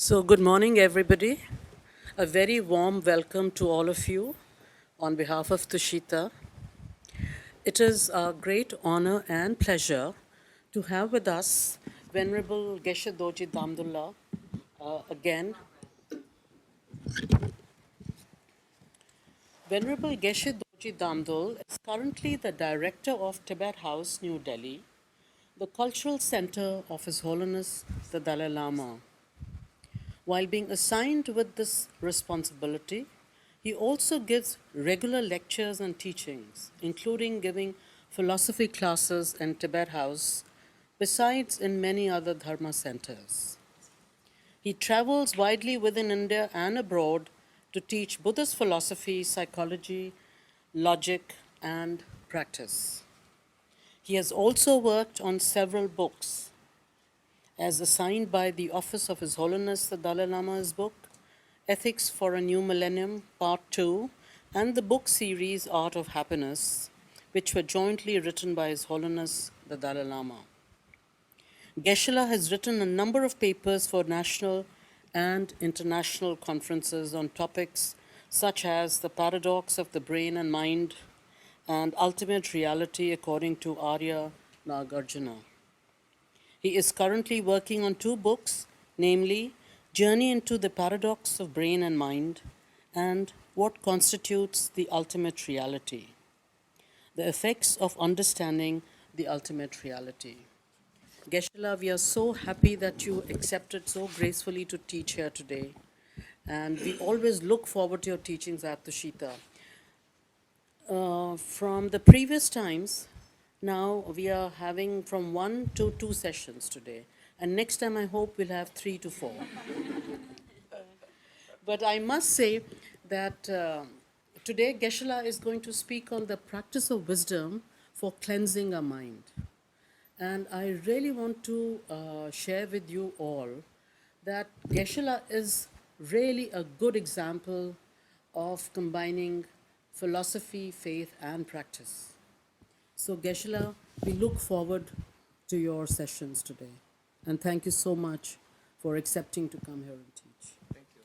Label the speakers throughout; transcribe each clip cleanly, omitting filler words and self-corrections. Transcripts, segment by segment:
Speaker 1: So, good morning, everybody. A very warm welcome to all of you on behalf of Tushita. It is a great honor and pleasure to have with us Venerable Geshe Dorji Damdul again. Venerable Geshe Dorji Damdul is currently the director of Tibet House, New Delhi, the cultural center of His Holiness the Dalai Lama. While being assigned with this responsibility, he also gives regular lectures and teachings, including giving philosophy classes in Tibet House, besides in many other Dharma centers. He travels widely within India and abroad to teach Buddhist philosophy, psychology, logic, and practice. He has also worked on several books, as assigned by the Office of His Holiness the Dalai Lama's book, Ethics for a New Millennium, Part 2, and the book series Art of Happiness, which were jointly written by His Holiness the Dalai Lama. Geshe has written a number of papers for national and international conferences on topics such as the paradox of the brain and mind and ultimate reality according to Arya Nagarjuna. He is currently working on two books, namely Journey into the Paradox of Brain and Mind and What Constitutes the Ultimate Reality, the effects of understanding the ultimate reality. Geshe, we are so happy that you accepted so gracefully to teach here today. And we always look forward to your teachings at Tushita. From the previous times, now we are having from 1 to 2 sessions today. And next time I hope we'll have 3 to 4. But I must say that today Geshe is going to speak on the practice of wisdom for cleansing our mind. And I really want to share with you all that Geshe is really a good example of combining philosophy, faith, and practice. So, Geshe, we look forward to your sessions today. And thank you so much for accepting to come here and teach.
Speaker 2: Thank you.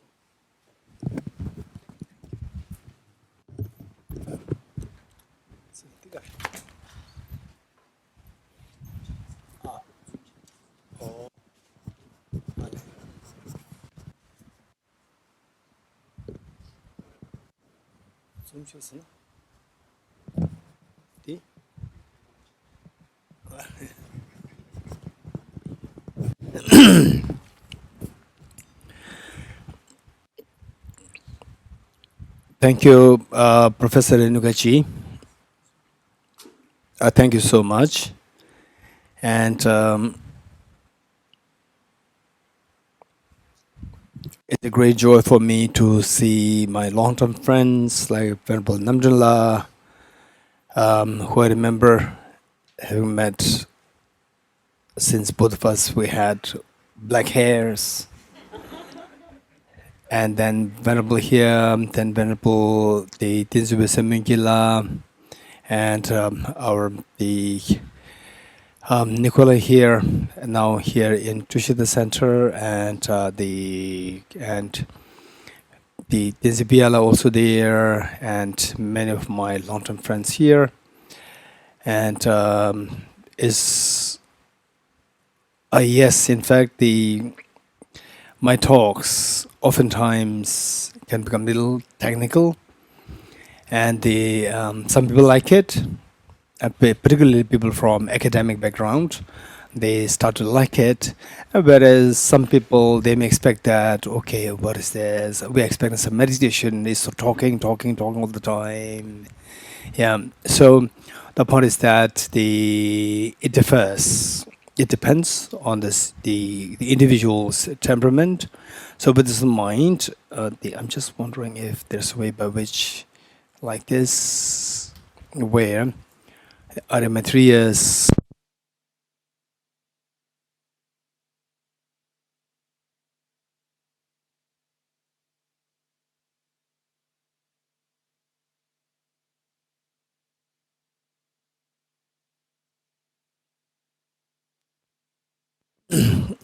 Speaker 2: Thank you, Professor Renukachi. Thank you so much. And it's a great joy for me to see my long-term friends like Venerable Namdullah, who I remember having met since both of us, we had black hairs. And then Venerable here, then Venerable the Tinsube Semungila, and Nicola here, now here in Tushita Center, and the Tinsubiala also there, and many of my long-term friends here, and yes, in fact, my talks oftentimes can become a little technical, and some people like it, particularly people from academic background. They start to like it, whereas some people, they may expect that, okay, what is this? We're expecting some meditation, is so talking all the time. Yeah, so the point is that it differs. It depends on the individual's temperament. So with this in mind, I'm just wondering if there's a way by which, like this, where Arimatria's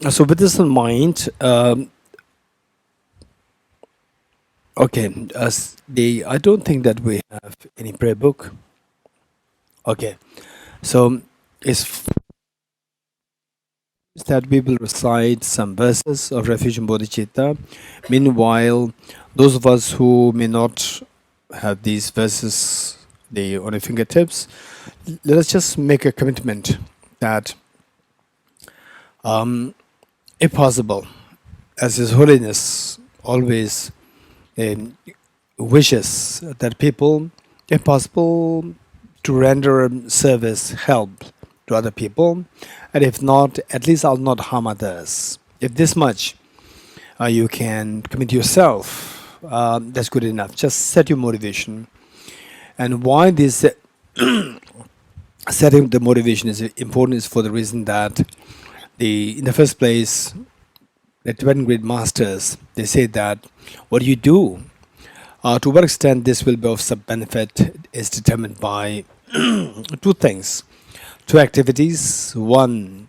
Speaker 2: so with this in mind, Okay, I don't think that we have any prayer book. Okay, so it's that we will recite some verses of Refuge and Bodhicitta. Meanwhile, those of us who may not have these verses on our fingertips, let us just make a commitment that, if possible, as His Holiness always um, wishes that people, if possible, to render service, help to other people, and if not, at least I'll not harm others. If this much you can commit yourself, that's good enough. Just set your motivation. And why this setting the motivation is important is for the reason that in the first place, the Tibetan great masters, they say that what you do, to what extent this will be of some benefit is determined by two things, two activities, one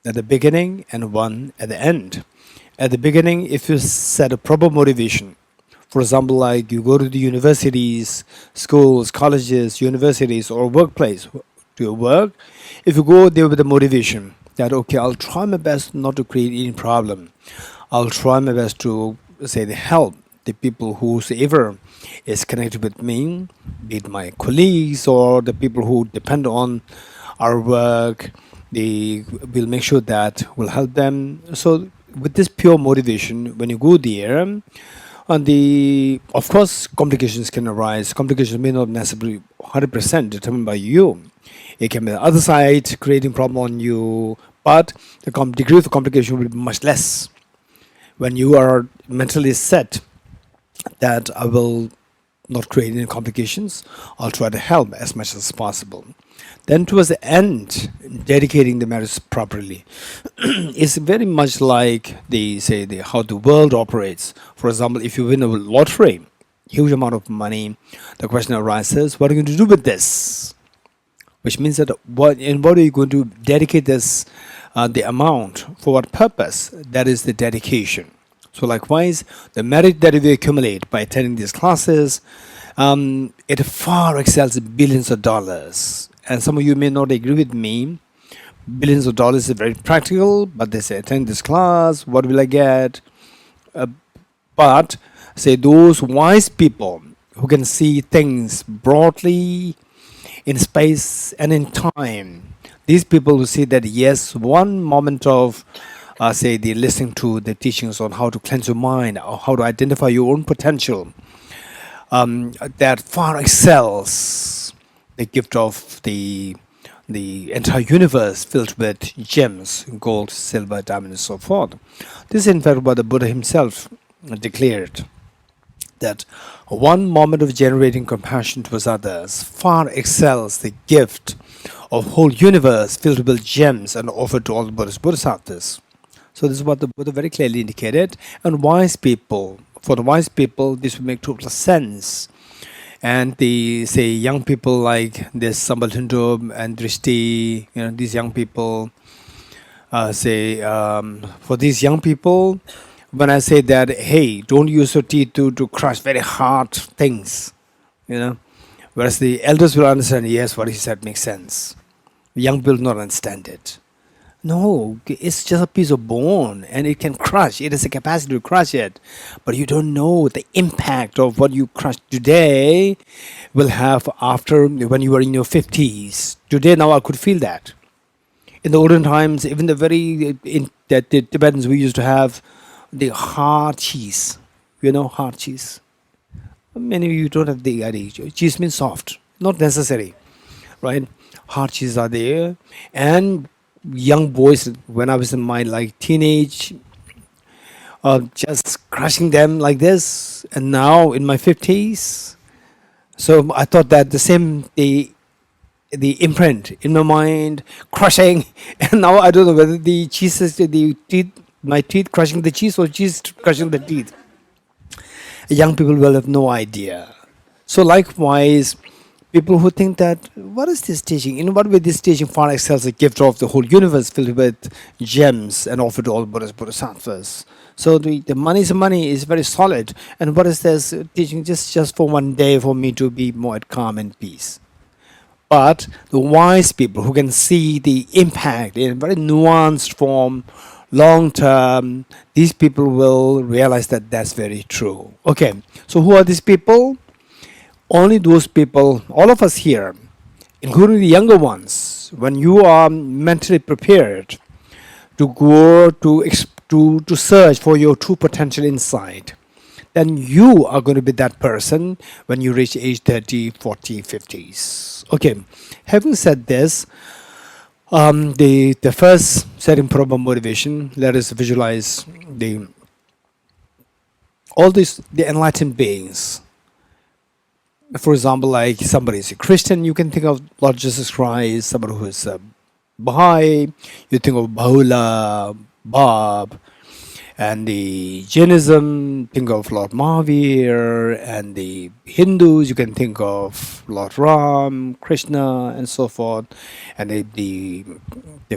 Speaker 2: at the beginning and one at the end. At the beginning, if you set a proper motivation, for example, like you go to the universities, schools, colleges, universities, or workplace to your work, if you go there with the motivation that, okay, I'll try my best not to create any problem, I'll try my best to say the help the people whosoever is connected with me, be it my colleagues or the people who depend on our work, they will make sure that we'll help them. So with this pure motivation, when you go there, of course, complications can arise. Complications may not necessarily 100% determined by you. It can be the other side creating problem on you, but the degree of complication will be much less when you are mentally set that I will not create any complications. I'll try to help as much as possible. Then towards the end, dedicating the marriage properly is very much like how the world operates. For example, if you win a lottery, huge amount of money, the question arises, what are you going to do with this? Which means that what are you going to dedicate this, the amount, for what purpose? That is the dedication. So likewise, the merit that we accumulate by attending these classes, it far excels billions of dollars. And some of you may not agree with me. Billions of dollars is very practical, but they say, attend this class, what will I get? But say those wise people who can see things broadly in space and in time, these people who see that yes, one moment of the listening to the teachings on how to cleanse your mind or how to identify your own potential, that far excels the gift of the entire universe filled with gems, gold, silver, diamond, and so forth. This is in fact what the Buddha himself declared, that one moment of generating compassion towards others far excels the gift of whole universe filled with gems and offered to all the Bodhisattvas. So this is what the Buddha very clearly indicated. And for the wise people, this will make total sense. And young people like this Sambalthundub and Drishti, these young people, for these young people, when I say that, hey, don't use your teeth to crush very hard things, whereas the elders will understand, yes, what he said makes sense. Young people will not understand it. No, it's just a piece of bone and it can crush. It has a capacity to crush it. But you don't know the impact of what you crush today will have after when you are in your 50s. Today, now I could feel that. In the olden times, even the Tibetans, we used to have the hard cheese. Hard cheese. Many of you don't have the idea. Cheese means soft, not necessary, right? Hard cheese are there. And young boys, when I was in my teenage, just crushing them like this, and now in my 50s. So I thought that the same, the imprint in my mind, crushing, and now I don't know whether the cheese is the teeth, my teeth crushing the cheese or cheese crushing the teeth. Young people will have no idea. So likewise, people who think that, what is this teaching? In what way this teaching far excels the gift of the whole universe filled with gems and offered to all Buddhas, Bodhisattvas. So the money is very solid. And what is this teaching just for one day for me to be more at calm and peace? But the wise people who can see the impact in a very nuanced form, long term, these people will realize that that's very true. Okay, so who are these people? Only those people, all of us here, including the younger ones, when you are mentally prepared to go to search for your true potential inside, then you are going to be that person when you reach age 30, 40, 50s. Okay, having said this, the first setting proper motivation, let us visualize the enlightened beings. For example, like somebody is a Christian, you can think of Lord Jesus Christ. Somebody who is a Baha'i, you think of Bahula, Bab. And the Jainism, think of Lord Mahavir. And the Hindus, you can think of Lord Ram, Krishna, and so forth. And they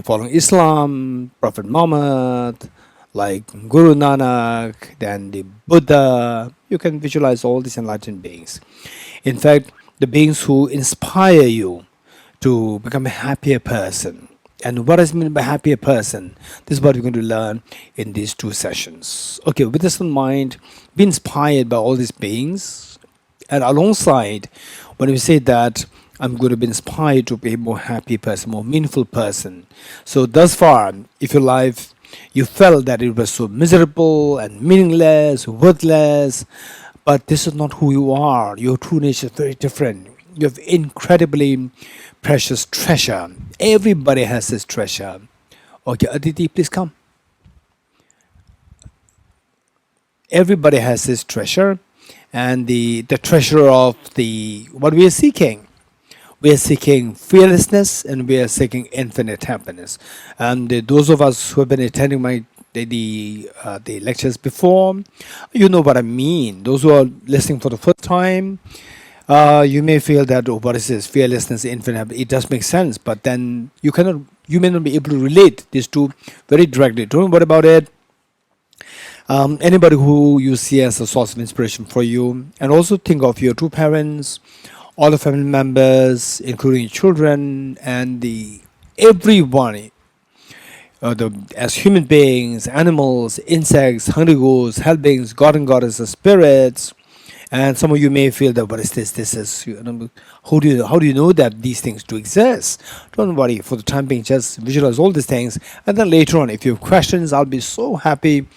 Speaker 2: follow Islam, Prophet Muhammad, like Guru Nanak, then the Buddha. You can visualize all these enlightened beings. In fact, the beings who inspire you to become a happier person. And what does it mean by happier person? This is what we're going to learn in these 2 sessions. Okay, with this in mind, be inspired by all these beings. And alongside, when we say that I'm going to be inspired to be a more happy person, more meaningful person. So thus far, if your life, you felt that it was so miserable and meaningless, worthless, but this is not who you are. Your true nature is very different. You have incredibly precious treasure. Everybody has this treasure. Okay, Aditi, please come. Everybody has this treasure, and the treasure of the what we are seeking. We are seeking fearlessness, and we are seeking infinite happiness. And those of us who have been attending the lectures before, you know what I mean. Those who are listening for the first time, you may feel that, oh, what is this? Fearlessness, infinite. It does make sense, but then you may not be able to relate these two very directly. Don't worry about it. Anybody who you see as a source of inspiration for you, and also think of your two parents, all the family members, including children, and everyone. As human beings, animals, insects, hungry ghosts, hell beings, god and goddesses, spirits. And some of you may feel that, what is this? This is, how do you know that these things do exist? Don't worry, for the time being, just visualize all these things. And then later on, if you have questions, I'll be so happy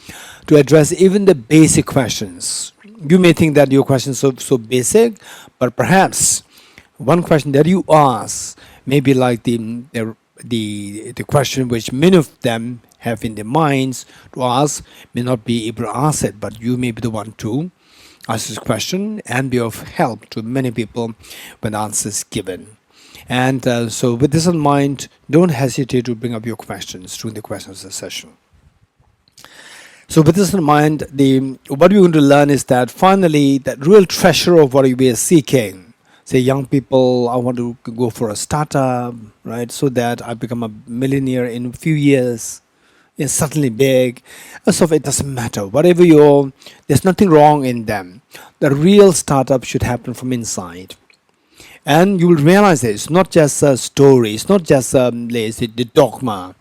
Speaker 2: to address even the basic questions. You may think that your questions are so basic, but perhaps one question that you ask may be like the question which many of them have in their minds to ask, may not be able to ask it, but you may be the one to ask this question and be of help to many people when the answer is given. And so with this in mind, don't hesitate to bring up your questions during the questions session. So with this in mind, what we're going to learn is that finally, that real treasure of what we are seeking, say young people, I want to go for a startup, right, so that I become a millionaire in a few years. It's certainly big. So it doesn't matter. Whatever there's nothing wrong in them. The real startup should happen from inside. And you will realize that it's not just a story. It's not just the dogma.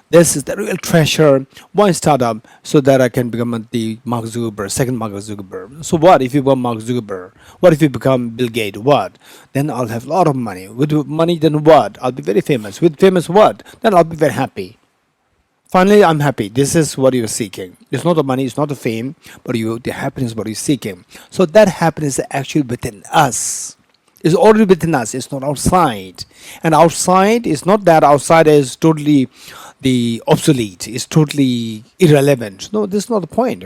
Speaker 2: This is the real treasure. Why startup? So that I can become the Mark Zuckerberg, second Mark Zuckerberg. So what if you become Mark Zuckerberg? What if you become Bill Gates? What? Then I'll have a lot of money. With money, then what? I'll be very famous. With famous, what? Then I'll be very happy. Finally, I'm happy. This is what you're seeking. It's not the money, it's not the fame, but the happiness is what you're seeking. So that happiness is actually within us. It's already within us. It's not outside. And outside is not that outside is totally obsolete. It's totally irrelevant. No, this is not the point.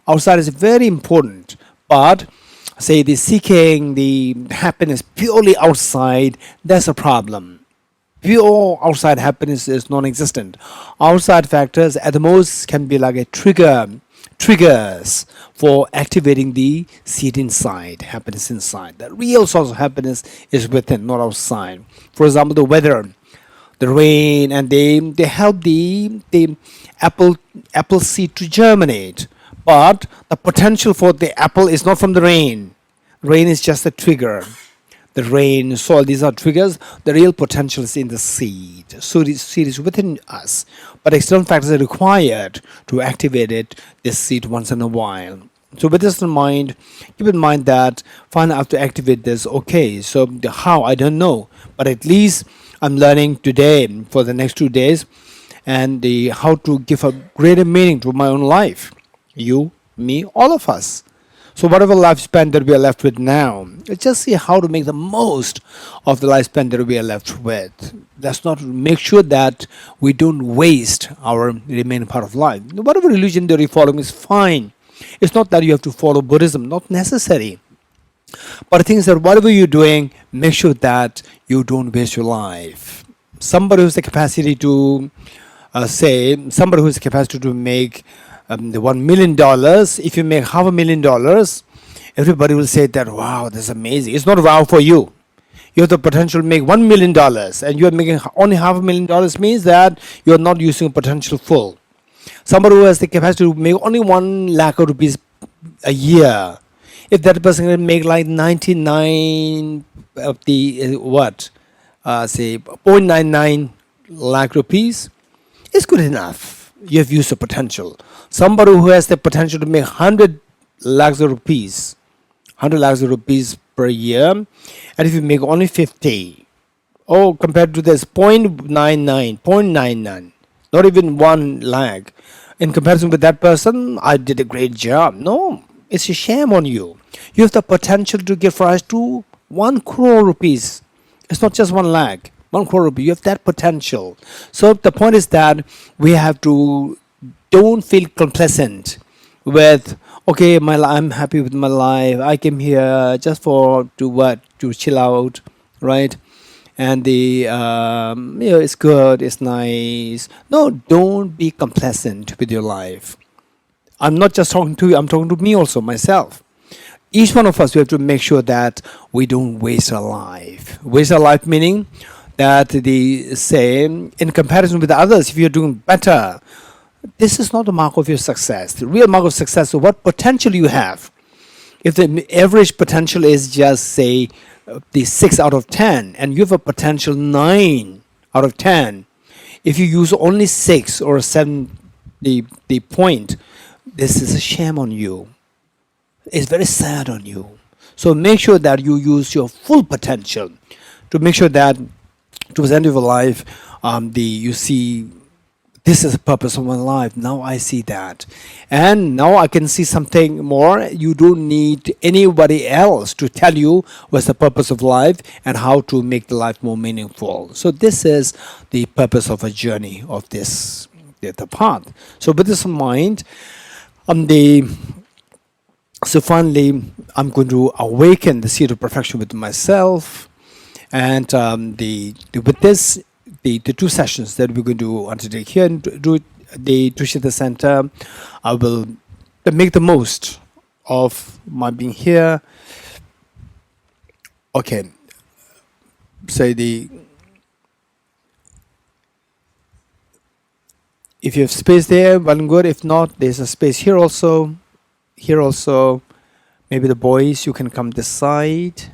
Speaker 2: Outside is very important. But say the seeking the happiness purely outside, that's a problem. Pure outside happiness is non-existent. Outside factors at the most can be like a trigger triggers for activating the seed inside, happiness inside. The real source of happiness is within, not outside. For example, the weather, the rain, and they help the apple seed to germinate. But the potential for the apple is not from the rain. Rain is just a trigger. The rain, soil, these are triggers. The real potential is in the seed. So the seed is within us, but external factors are required to activate it, this seed, once in a while. So with this in mind, keep in mind that fine, I have to activate this. Okay, so the how, I don't know, but at least I'm learning today for the next 2 days, and the how to give a greater meaning to my own life. You, me, all of us. So whatever lifespan that we are left with now, let's just see how to make the most of the lifespan that we are left with. Let's not make sure that we don't waste our remaining part of life. Whatever religion that you're following is fine. It's not that you have to follow Buddhism, not necessary. But the thing is that whatever you're doing, make sure that you don't waste your life. Somebody who has the capacity to somebody who has the capacity to make the $1 million, if you make $500,000, everybody will say that, wow, that's amazing. It's not wow for you. You have the potential to make $1 million, and you are making only $500,000 means that you are not using your potential full. Somebody who has the capacity to make only 1 lakh of rupees a year, if that person can make like 99 of the say 0.99 lakh rupees, it's good enough. You have used the potential. Somebody who has the potential to make 100 lakhs of rupees, 100 lakhs of rupees per year, and if you make only 50, compared to this 0.99, not even 1 lakh, in comparison with that person, I did a great job. No, it's a shame on you. You have the potential to give rise to 1 crore rupees. It's not just 1 lakh. 1 crore rupees, you have that potential. So the point is that we have to don't feel complacent with, okay, I'm happy with my life. I came here just to chill out, right? And it's good, it's nice. No, don't be complacent with your life. I'm not just talking to you, I'm talking to me also, myself. Each one of us, we have to make sure that we don't waste our life. Waste our life meaning that the same in comparison with others, if you're doing better, this is not the mark of your success. The real mark of success is what potential you have. If the average potential is just say the 6 out of 10, and you have a potential 9 out of 10, if you use only 6 or 7 the point, this is a shame on you. It's very sad on you. So make sure that you use your full potential to make sure that towards the end of your life, you see, this is the purpose of my life. Now I see that. And now I can see something more. You don't need anybody else to tell you what's the purpose of life and how to make the life more meaningful. So this is the purpose of a journey of this, the path. So with this in mind, so finally, I'm going to awaken the seed of perfection within myself. And with this, the 2 sessions that we're going to undertake here in the Tushita Center, I will make the most of my being here. Okay, so if you have space there, well and good. If not, there's a space here also. Here also, maybe the boys, you can come this side.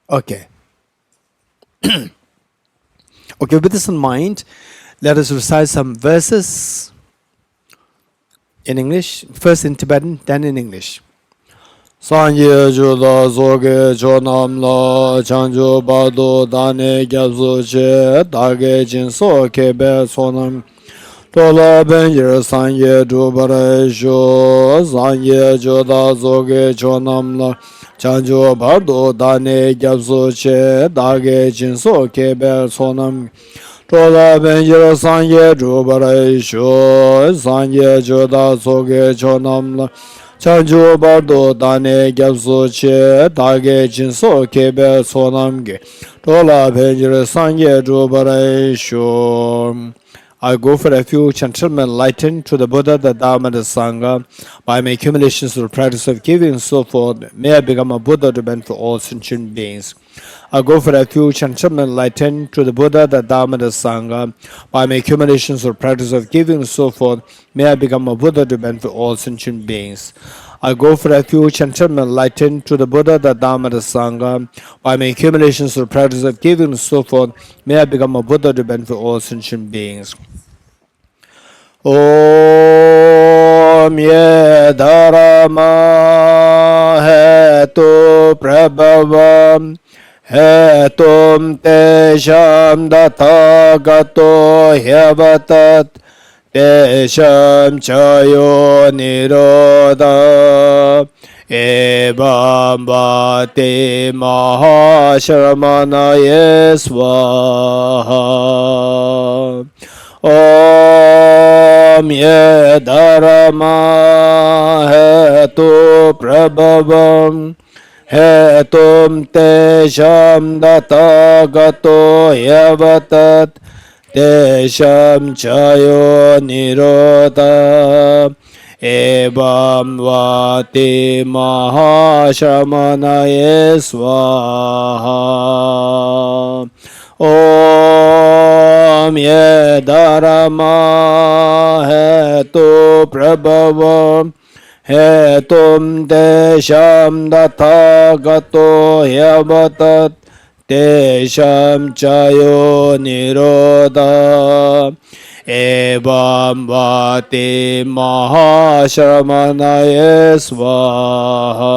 Speaker 2: Okay. Okay, with this in mind, let us recite some verses in English, first in Tibetan, then in English. Sanye juda zoge chonam la chanjo bado dane gyabzo che dage jinso kebe sonam tola benjir sanye dubare sho sanye juda zoge chonam la chanjo bado dane gyabzo che dage jinso kebe sonam tola benjir sanye dubare sho sanye juda zoge chonam la Chanju bardo dane gyabso che dage jinso kebe sonamge tola penjere sangye jubare sho. I go for refuge and enlightenment enlightened to the Buddha, the Dharma, the Sangha, by my accumulations through the practice of giving and so forth. May I become a Buddha to benefit all sentient beings. I go for refuge and enlightenment enlightened to the Buddha, the Dharma, the Sangha, by my accumulations through the practice of giving and so forth. May I become a Buddha to benefit all sentient beings. I go for refuge and enlightenment enlightened to the Buddha, the Dharma, the Sangha, by my accumulations through the practice of giving and so forth. May I become a Buddha to benefit all sentient beings. Om ye dharma hetu prabhavam hetum tesham dathagato hyavatat tesham chayo nirodha evam vate mahashramanaye swaha. Om ye dharma hetu prabhavam hetum tesham dathagato yavatat tesham chayo nirodha evam vati mahashamanaye swaha. Om ye dharma hetu prabhavam hetum tesham dathagato yavatat tesham chayo nirodha evam vati mahashramanaye swaha.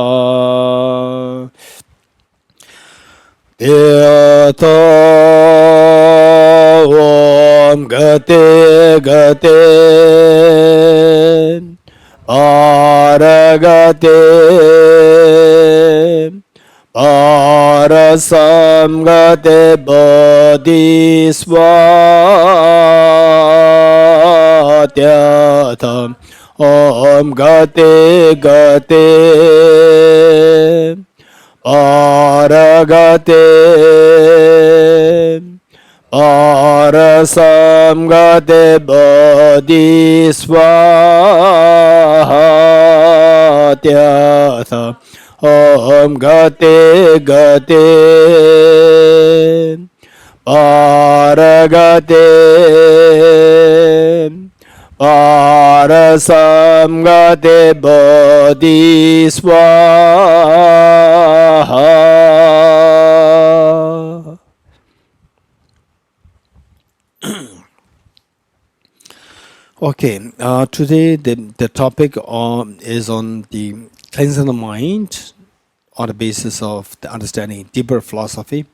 Speaker 2: Tirtha Om Gate Gate Paragate Parasam Gate Bodhisvatyatha Om Gate Gate Paragate Parasam Gate Bodhisvatyatha Om Gate Gate Paragate Parasam Gate Bodhisvaha. Okay, today the topic is on the cleansing the mind on the basis of the understanding deeper philosophy.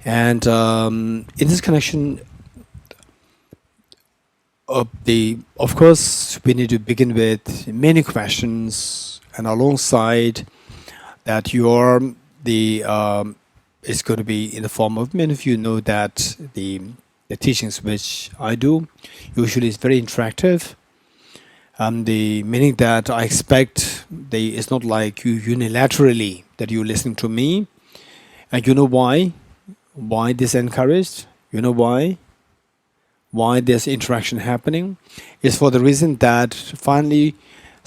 Speaker 2: And in this connection, of course, we need to begin with many questions, and alongside that, it's going to be in the form of, many of you know that the teachings which I do usually is very interactive. The meaning that I expect it's not like you unilaterally that you're listening to me, and you know why this encouraged. You know why there's interaction happening is for the reason that finally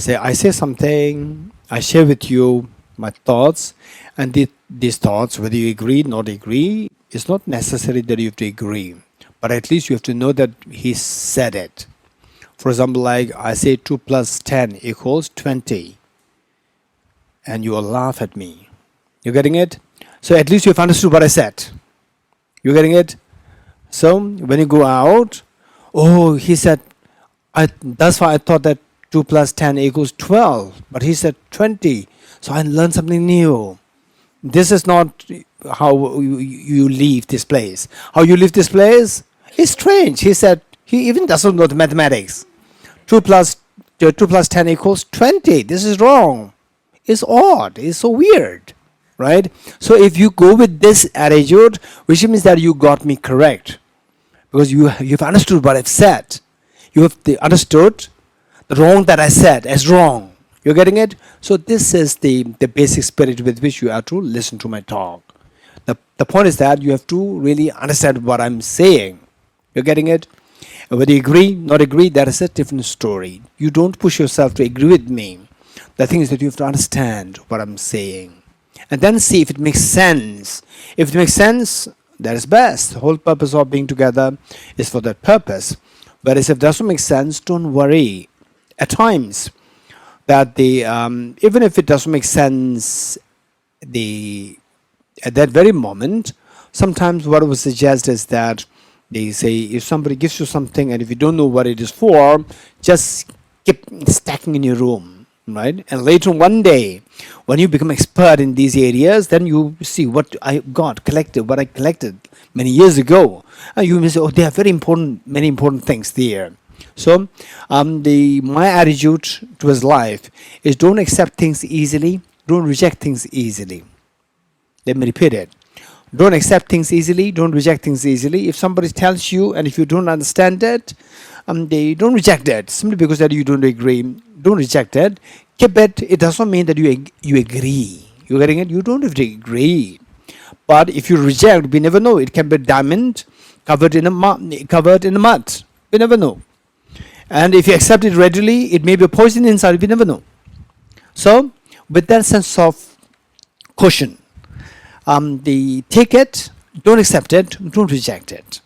Speaker 2: I say something, I share with you my thoughts, and these thoughts, whether you agree not agree, it's not necessary that you have to agree, but at least you have to know that he said it. For example, like I say 2 plus 10 equals 20, and you will laugh at me. You're getting it? So at least you've understood what I said. You're getting it? So when you go out, oh, he said, that's why I thought that 2 plus 10 equals 12, but he said 20. So I learned something new. This is not how you leave this place. How you leave this place is strange. He said, he even doesn't know the mathematics. 2 plus 10 equals 20. This is wrong. It's odd. It's so weird. Right? So if you go with this attitude, which means that you got me correct, because you've understood what I've said. You have understood the wrong that I said as wrong. You're getting it? So this is the basic spirit with which you have to listen to my talk. The point is that you have to really understand what I'm saying. You're getting it? And whether you agree, not agree, that is a different story. You don't push yourself to agree with me. The thing is that you have to understand what I'm saying. And then see if it makes sense. If it makes sense, that is best. The whole purpose of being together is for that purpose. Whereas if it doesn't make sense, don't worry. At times, that the even if it doesn't make sense the at that very moment, sometimes what I would suggest is that they say if somebody gives you something and if you don't know what it is for, just keep stacking in your room, right? And later one day, when you become expert in these areas, then you see what I got collected, what I collected many years ago, and you may say, oh, they are very important, many important things there. So, my attitude towards life is don't accept things easily, don't reject things easily. Let me repeat it. Don't accept things easily, don't reject things easily. If somebody tells you and if you don't understand it, they don't reject it simply because that you don't agree. Don't reject it. Keep it. It doesn't mean that you agree. You're getting it? You don't have to agree. But if you reject, we never know. It can be diamond covered in a mud. We never know. And if you accept it readily, it may be a poison inside. We never know. So, with that sense of caution, take it, don't accept it, don't reject it.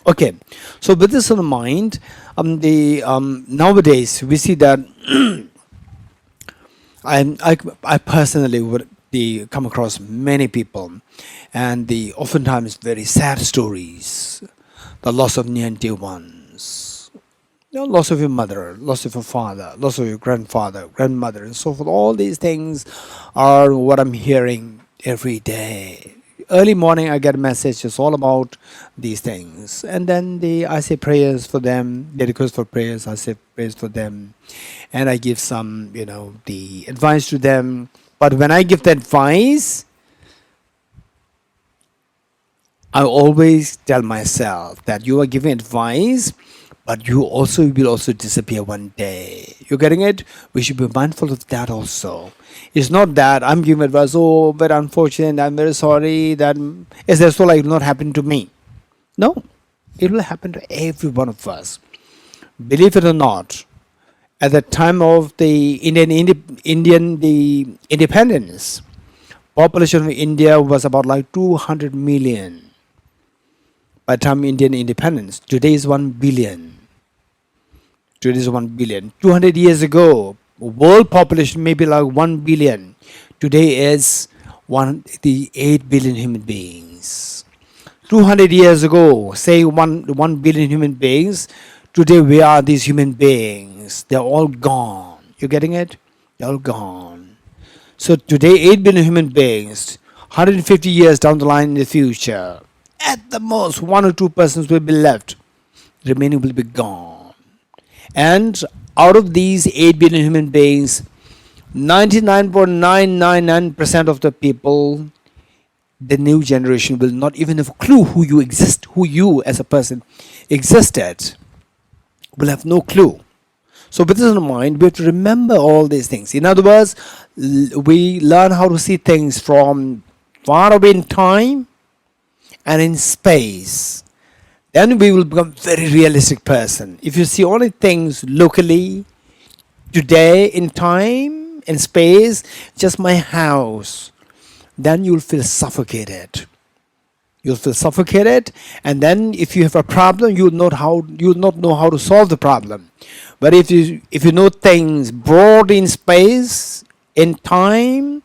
Speaker 2: Okay, so with this in mind, nowadays we see that I personally would come across many people, and the oftentimes very sad stories, the loss of near and dear ones, loss of your mother, loss of your father, loss of your grandfather, grandmother, and so forth. All these things are what I'm hearing every day. Early morning, I get a message. It's all about these things, and then I say prayers for them. They request for prayers. I say prayers for them, and I give some, the advice to them. But when I give the advice, I always tell myself that you are giving advice, but you also will also disappear one day. You're getting it? We should be mindful of that also. It's not that I'm giving advice, oh, but unfortunate, I'm very sorry, that is that so like not happen to me. No, it will happen to every one of us. Believe it or not, at the time of the Indian the independence, population of India was about like 200 million. By the time Indian independence, today is 1 billion. Today is 1 billion. 200 years ago, world population may be like 1 billion. Today is 8 billion human beings. 200 years ago, say 1 billion human beings. Today we are these human beings. They're all gone. You getting it? They're all gone. So today 8 billion human beings. 150 years down the line in the future, at the most 1 or 2 persons will be left. Remaining will be gone. And out of these 8 billion human beings, 99.999% of the people, the new generation will not even have a clue who you as a person existed. Will have no clue. So with this in mind, we have to remember all these things. In other words, we learn how to see things from far away in time and in space. Then we will become very realistic person. If you see only things locally, today, in time, in space, just my house, then you'll feel suffocated. You'll feel suffocated, and then if you have a problem, you'll not know how to solve the problem. But if you know things broad in space, in time,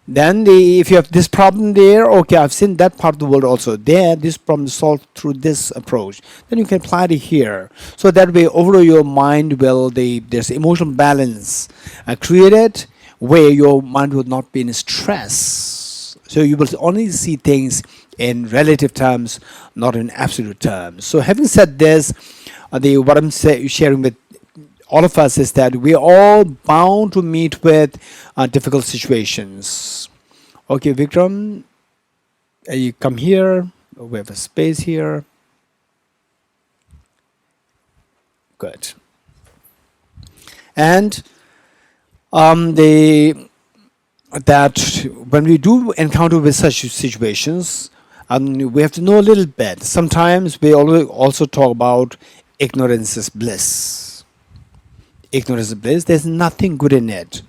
Speaker 2: then if you have this problem there, okay, I've seen that part of the world also. There, this problem is solved through this approach. Then you can apply it here. So that way, overall, your mind will there's emotional balance created where your mind will not be in stress. So you will only see things in relative terms, not in absolute terms. So having said this, what I'm sharing with all of us is that we're all bound to meet with difficult situations. Okay, Vikram, you come here. We have a space here. Good. And They that when we do encounter with such situations, we have to know a little bit. Sometimes we always also talk about ignorance is bliss. Ignorance is bliss. There's nothing good in it.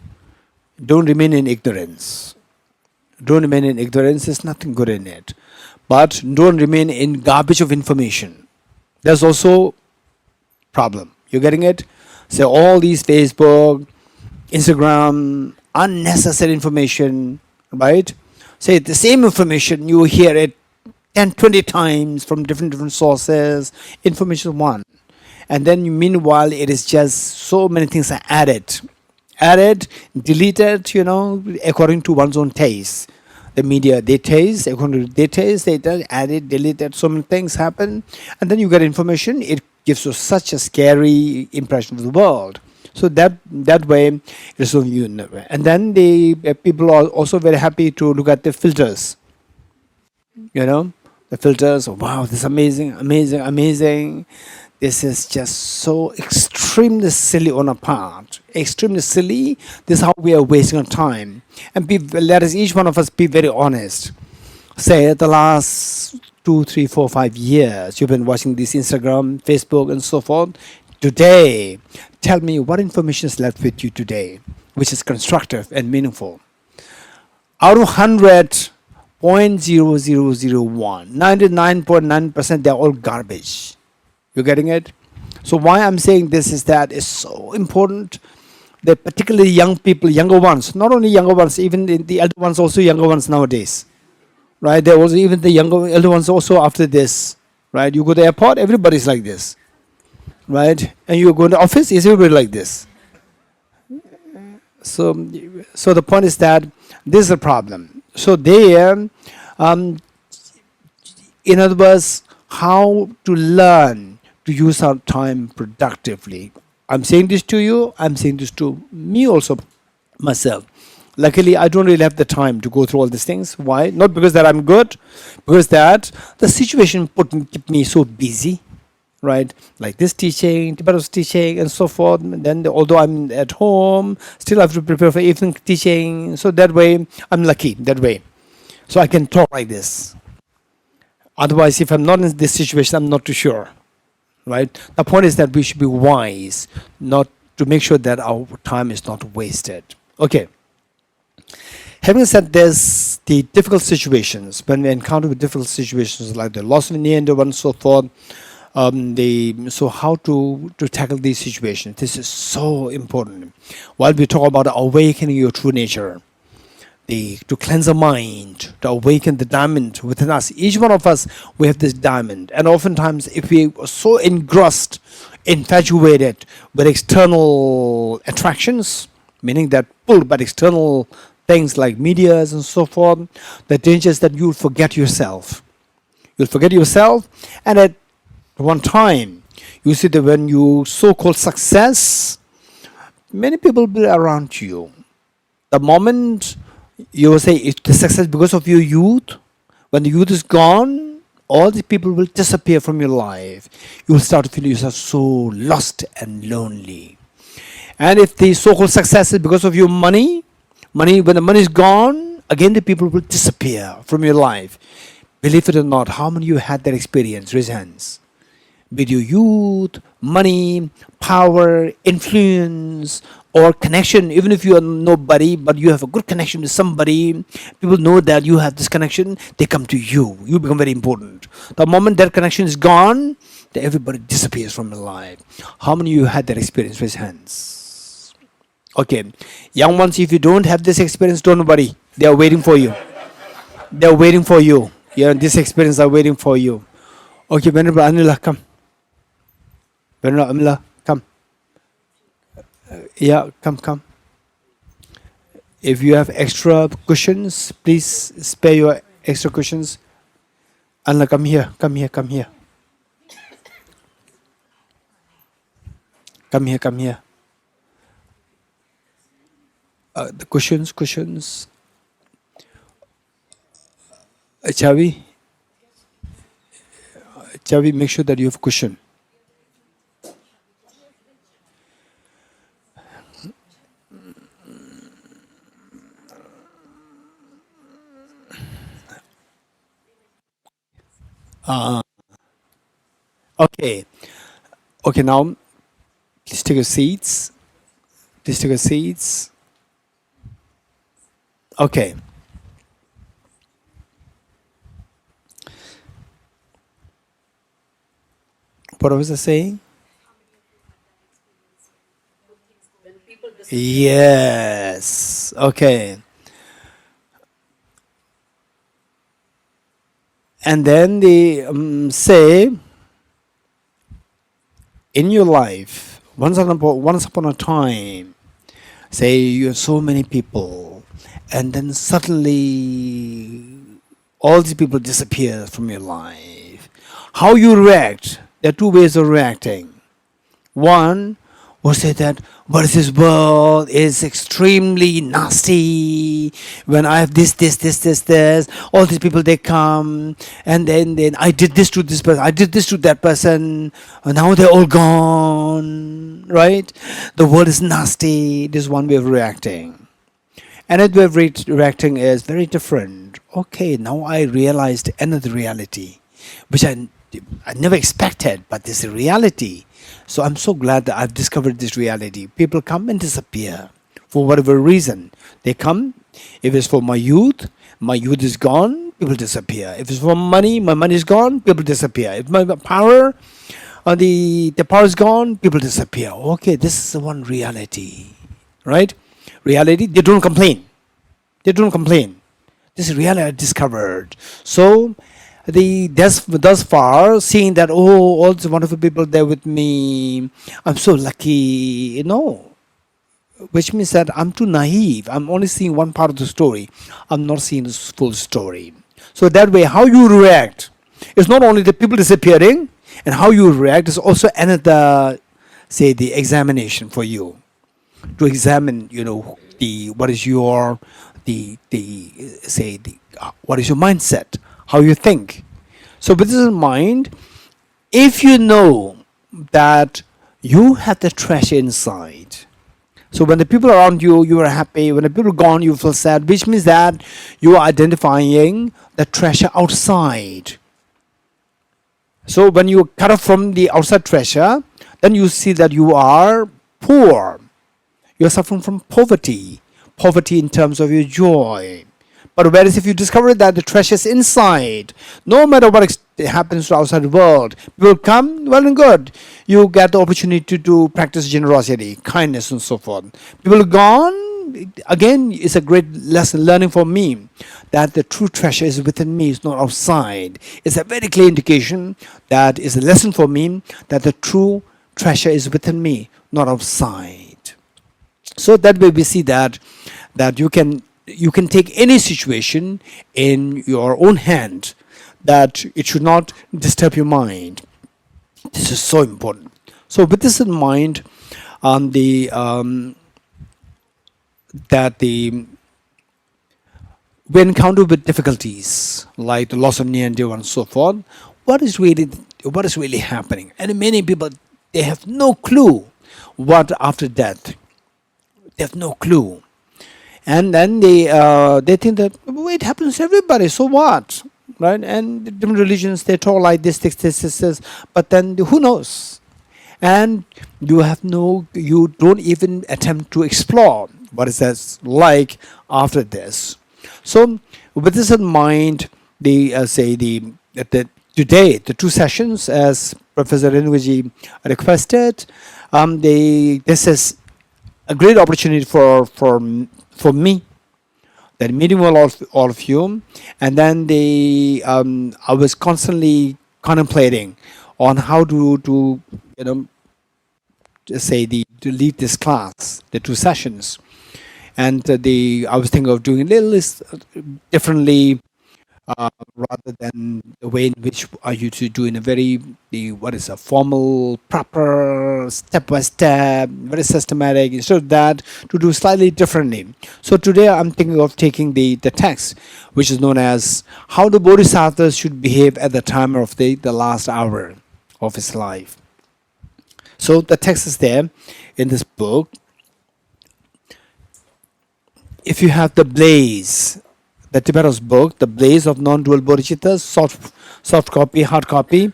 Speaker 2: Don't remain in ignorance. Don't remain in ignorance. There's nothing good in it. But don't remain in garbage of information. There's also problem. You're getting it? So all these Facebook, Instagram, unnecessary information, right? Say the same information, you hear it 10, 20 times from different sources. Information is one. And then meanwhile, it is just so many things are added, deleted, according to one's own taste. The media, they taste, according to their taste, they added, deleted, so many things happen. And then you get information, it gives you such a scary impression of the world. So that way, it is so you know. And then the people are also very happy to look at the filters. The filters. Oh, wow, this is amazing, amazing, amazing. This is just so extremely silly on our part. Extremely silly. This is how we are wasting our time. And let us, each one of us, be very honest. Say the last 2, 3, 4, 5 years, you've been watching this Instagram, Facebook, and so forth. Today, tell me what information is left with you today, which is constructive and meaningful. Out of 100, 0.0001, 99.9%, they're all garbage. You're getting it? So why I'm saying this is that it's so important that particularly young people, younger ones, not only younger ones, even the elder ones, also younger ones nowadays, right? There was even the elder ones also after this, right? You go to the airport, everybody's like this, right? And you go to the office, is everybody like this? So the point is that this is a problem. So there, in other words, how to learn to use our time productively. I'm saying this to you, I'm saying this to me also, myself. Luckily, I don't really have the time to go through all these things. Why? Not because that I'm good, because that the situation keep me so busy, right? Like this teaching, Tibetan's teaching, and so forth. And then, although I'm at home, still have to prepare for evening teaching. So that way, I'm lucky that way. So I can talk like this. Otherwise, if I'm not in this situation, I'm not too sure, right? The point is that we should be wise, not to make sure that our time is not wasted. Okay. Having said this, the difficult situations, when we encounter with difficult situations like the loss of a near and one, so forth, so how to tackle these situations? This is so important. While we talk about awakening your true nature, to cleanse our mind, to awaken the diamond within us. Each one of us, we have this diamond. And oftentimes, if we are so engrossed, infatuated with external attractions, meaning that pulled by external things like medias and so forth, the danger is that you'll forget yourself. You'll forget yourself, and at one time, you see that when you so-called success, many people will be around you. The moment you will say it's the success because of your youth, when the youth is gone, all the people will disappear from your life. You will start to feel yourself so lost and lonely. And if the so-called success is because of your money, when the money is gone, again the people will disappear from your life. Believe it or not, how many of you had that experience? Raise hands. With your youth, money, power, influence, or connection, even if you are nobody, but you have a good connection with somebody, people know that you have this connection, they come to you. You become very important. The moment that connection is gone, then everybody disappears from your life. How many of you had that experience? Raise hands. Okay. Young ones, if you don't have this experience, don't worry. They are waiting for you. They are waiting for you. Yeah, this experience are waiting for you. Okay, Venerable Anila, come. Venerable Amila, come. Yeah, come. If you have extra cushions, please spare your extra cushions. Anila, come here. Come here. The cushions. Chavi, make sure that you have cushion. Okay. Okay, now please take your seats. Please take your seats. Okay. What was I saying? Yes. Okay. And then they say, in your life, once upon a time, say you have so many people, and then suddenly all these people disappear from your life. How you react? There are two ways of reacting. One will say that, what is this world is extremely nasty. When I have this, all these people they come, and then I did this to this person, I did this to that person, and now they're all gone. Right? The world is nasty. This is one way of reacting. Another way of reacting is very different. Okay, now I realized another reality, which I never expected, but this is a reality. So I'm so glad that I've discovered this reality. People come and disappear for whatever reason. They come. If it's for my youth is gone, people disappear. If it's for money, my money is gone, people disappear. If my power, the power is gone, people disappear. Okay, this is the one reality, right? Reality. They don't complain. They don't complain. This is reality I discovered. So thus far, seeing that, oh, all these wonderful people there with me, I'm so lucky, which means that I'm too naive. I'm only seeing one part of the story. I'm not seeing the full story. So that way, how you react is not only the people disappearing, and how you react is also another, say, the examination for you to examine, the what is your the say the what is your mindset, how you think. So with this in mind, if you know that you have the treasure inside, so when the people around you, you are happy. When the people are gone, you feel sad, which means that you are identifying the treasure outside. So when you cut off from the outside treasure, then you see that you are poor. You're suffering from poverty in terms of your joy. But whereas if you discover that the treasure is inside, no matter what happens to outside the world, people come, well and good. You get the opportunity to practice generosity, kindness, and so forth. People are gone. Again, it's a great lesson learning for me that the true treasure is within me, it's not outside. It's a very clear indication that is a lesson for me that the true treasure is within me, not outside. So that way we see that you can take any situation in your own hand, that it should not disturb your mind. This is so important. So with this in mind, we encounter with difficulties like the loss of near and dear and so forth. What is really happening? And many people, they have no clue what after death. They have no clue, and then they think that, well, it happens to everybody. So what, right? And the different religions, they talk like this, but then who knows? And you don't even attempt to explore what is that like after this. So with this in mind, today the two sessions, as Professor Renwaji requested, this is a great opportunity for me, that meeting with all of you, and then I was constantly contemplating on how to to lead this class, the two sessions, and I was thinking of doing a little differently, rather than the way in which I used to do in a very what is a formal, proper, step by step, very systematic. Instead of that, to do slightly differently. So today I'm thinking of taking the text, which is known as how the Bodhisattva should behave at the time of the last hour of his life. So the text is there in this book. If you have the blaze, the Tibet House book, The Blaze of Non-Dual Bodhicittas, soft copy, hard copy,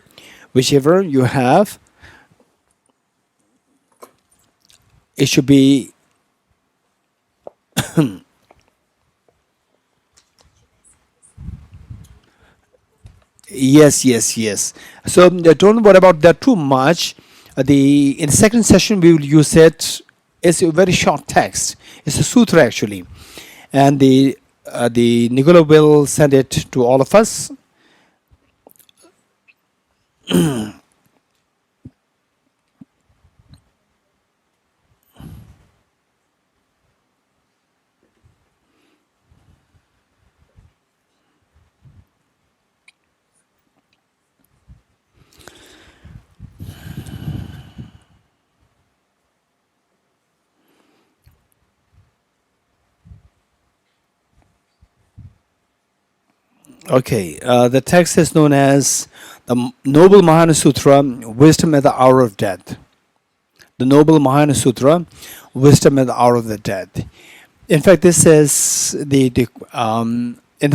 Speaker 2: whichever you have. It should be yes. So don't worry about that too much. In the second session we will use it. It's a very short text. It's a sutra actually, and the Nicola will send it to all of us. Okay, the text is known as the Noble Mahayana Sutra, Wisdom at the Hour of Death. The Noble Mahayana Sutra, Wisdom at the Hour of the Death. In fact, this is in the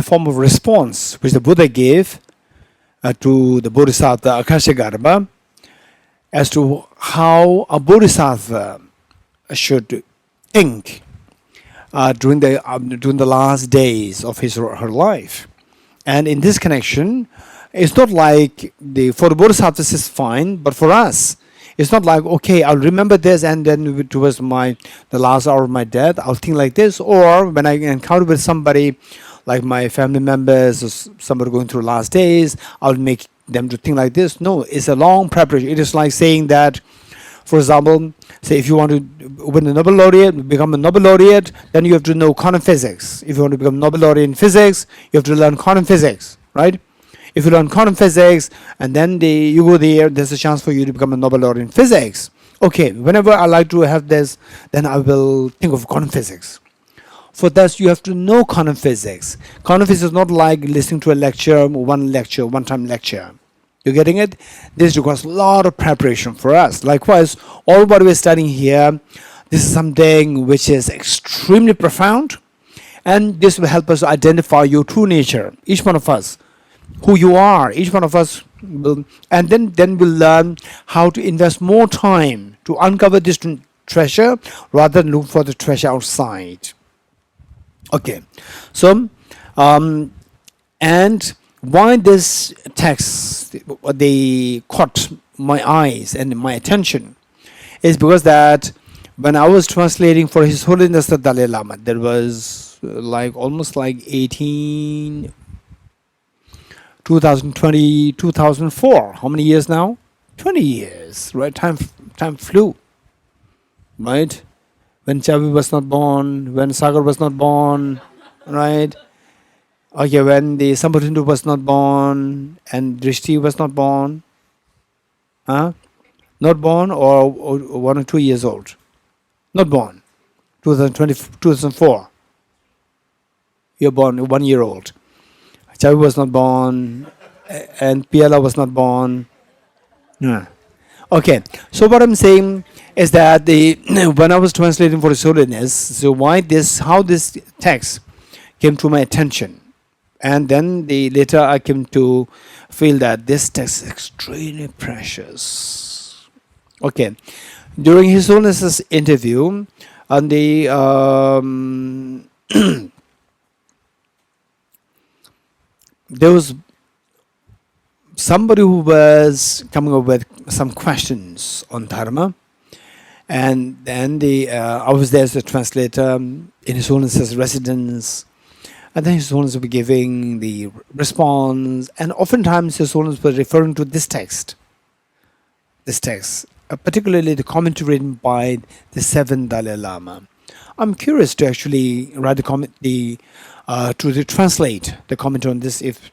Speaker 2: form of response which the Buddha gave to the Bodhisattva Akashagarbha as to how a Bodhisattva should think during the last days of his or her life. And in this connection, it's not like for the Bodhisattvas is fine, but for us, it's not like, okay, I'll remember this and then towards the last hour of my death, I'll think like this. Or when I encounter with somebody, like my family members or somebody going through last days, I'll make them to think like this. No, it's a long preparation. It is like saying that, for example, say if you want to win a Nobel laureate, become a Nobel laureate, then you have to know quantum physics. If you want to become Nobel laureate in physics, you have to learn quantum physics, right? If you learn quantum physics and then you go there, there's a chance for you to become a Nobel laureate in physics. Okay, whenever I like to have this, then I will think of quantum physics. For that, you have to know quantum physics. Quantum physics is not like listening to a lecture, one-time lecture. You're getting it? This requires a lot of preparation for us. Likewise, all what we're studying here, this is something which is extremely profound, and this will help us identify your true nature, each one of us, who you are, each one of us will, and then we'll learn how to invest more time to uncover this treasure rather than look for the treasure outside. Okay, so and why this text they caught my eyes and my attention is because that when I was translating for His Holiness the Dalai Lama, there was almost 2020, 2004. How many years now? 20 years, right? Time flew, right? When Chavi was not born, when Sagar was not born, right? Okay, when the Sambhatindu was not born and Drishti was not born, not born or 1 or 2 years old, not born, 2004, you're born 1 year old. Chavi was not born and Piala was not born. Yeah. Okay, so what I'm saying is that when I was translating for His Holiness, so how this text came to my attention. And then later I came to feel that this text is extremely precious. Okay, during His Holiness's interview, on the there was somebody who was coming up with some questions on Dharma, and then I was there as a translator in His Holiness's residence. And then His Holiness will be giving the response, and oftentimes His Holiness was referring to this text, particularly the commentary written by the 7th Dalai Lama. I'm curious to actually write to translate the comment on this. If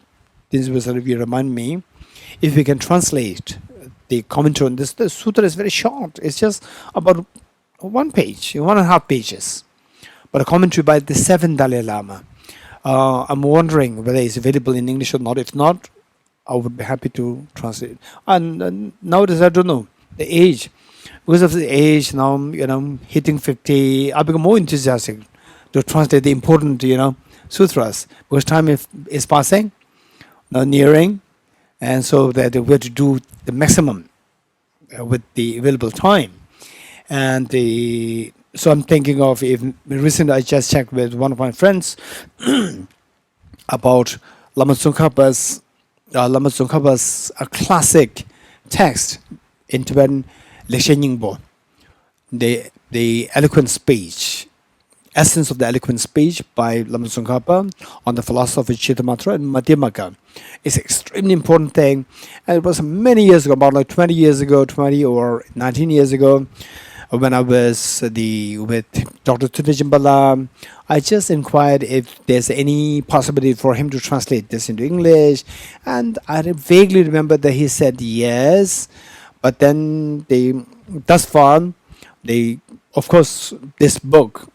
Speaker 2: this was you remind me, if we can translate the commentary on this. The sutra is very short. It's just about 1 page, 1.5 pages, but a commentary by the 7th Dalai Lama. I'm wondering whether it's available in English or not. If not, I would be happy to translate. And nowadays, I don't know the age. Because of the age now, hitting 50, I become more enthusiastic to translate the important, sutras, because time is passing, now nearing, and so that we have to do the maximum with the available time. And so I'm thinking of, if recently I just checked with one of my friends about Lama Tsongkhapa's a classic text in Tibetan, Leshe Nyingbo, the eloquent speech, essence of the eloquent speech by Lama Tsongkhapa on the philosophy of Chittamatra and Madhyamaka. It's an extremely important thing, and it was many years ago, about like 20 years ago, 20 or 19 years ago, when I was with Dr. Tushita. I just inquired if there's any possibility for him to translate this into English, and I vaguely remember that he said yes, but then thus far, of course, this book,